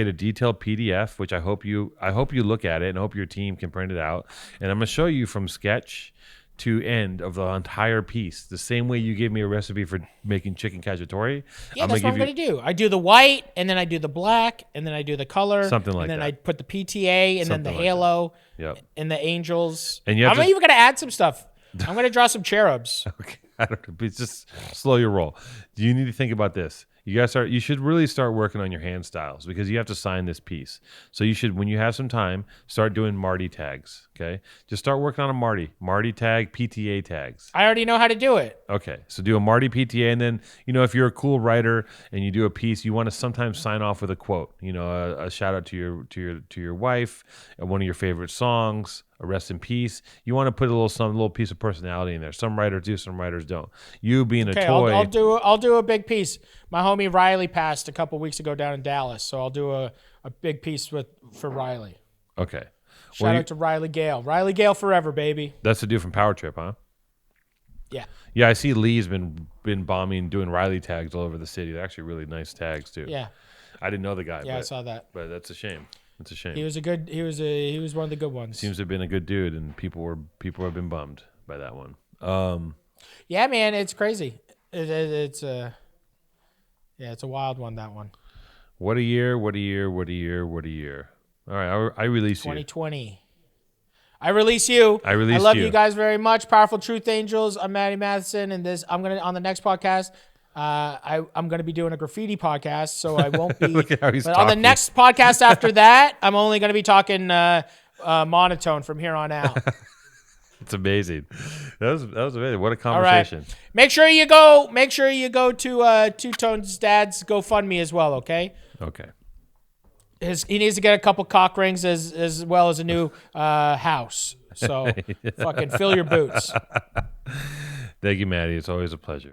a detailed PDF, which I hope you look at it and I hope your team can print it out. And I'm gonna show you from sketch to end of the entire piece, the same way you gave me a recipe for making chicken cacciatore. Yeah, that's what I'm going to do. I do the white, and then I do the black, and then I do the color. Something like and then that. I put the PTA, and then the Something like halo, Yep. and the angels. And you have I'm to- even going to add some stuff. I'm going to draw some cherubs. Okay, I don't know. But just slow your roll. You need to think about this. You should really start working on your hand styles because you have to sign this piece. So you should, when you have some time, start doing Marty tags. Okay, just start working on a Marty tag, PTA tags. I already know how to do it. Okay, so do a Marty PTA, and then if you're a cool writer and you do a piece, you want to sometimes sign off with a quote. A shout out to your wife, one of your favorite songs, a rest in peace. You want to put some little piece of personality in there. Some writers do, some writers don't. You being Okay, a toy. I'll do a big piece. My homie Riley passed a couple weeks ago down in Dallas, so I'll do a big piece for Riley. Okay. Shout out to Riley Gale. Riley Gale forever, baby. That's the dude from Power Trip, huh? Yeah. Yeah, I see Lee's been bombing, doing Riley tags all over the city. They're actually really nice tags too. Yeah. I didn't know the guy. Yeah, I saw that. But that's a shame. It's a shame. He was one of the good ones. Seems to have been a good dude, and people have been bummed by that one. Yeah, man, it's crazy. It's a wild one, that one. What a year! What a year! What a year! What a year! All right, I release you. 2020. I release you. I release love you. you guys very much. Powerful Truth Angels. I'm Matty Matheson, and on the next podcast. I'm gonna be doing a graffiti podcast, so I won't be. Look at how he's but on the talking. next podcast after that, I'm only gonna be talking monotone from here on out. It's amazing. That was amazing. What a All right. conversation. Make sure you go to Two Tone's dad's GoFundMe as well. Okay. Okay. He needs to get a couple cock rings as well as a new house. So fucking fill your boots. Thank you, Maddie. It's always a pleasure.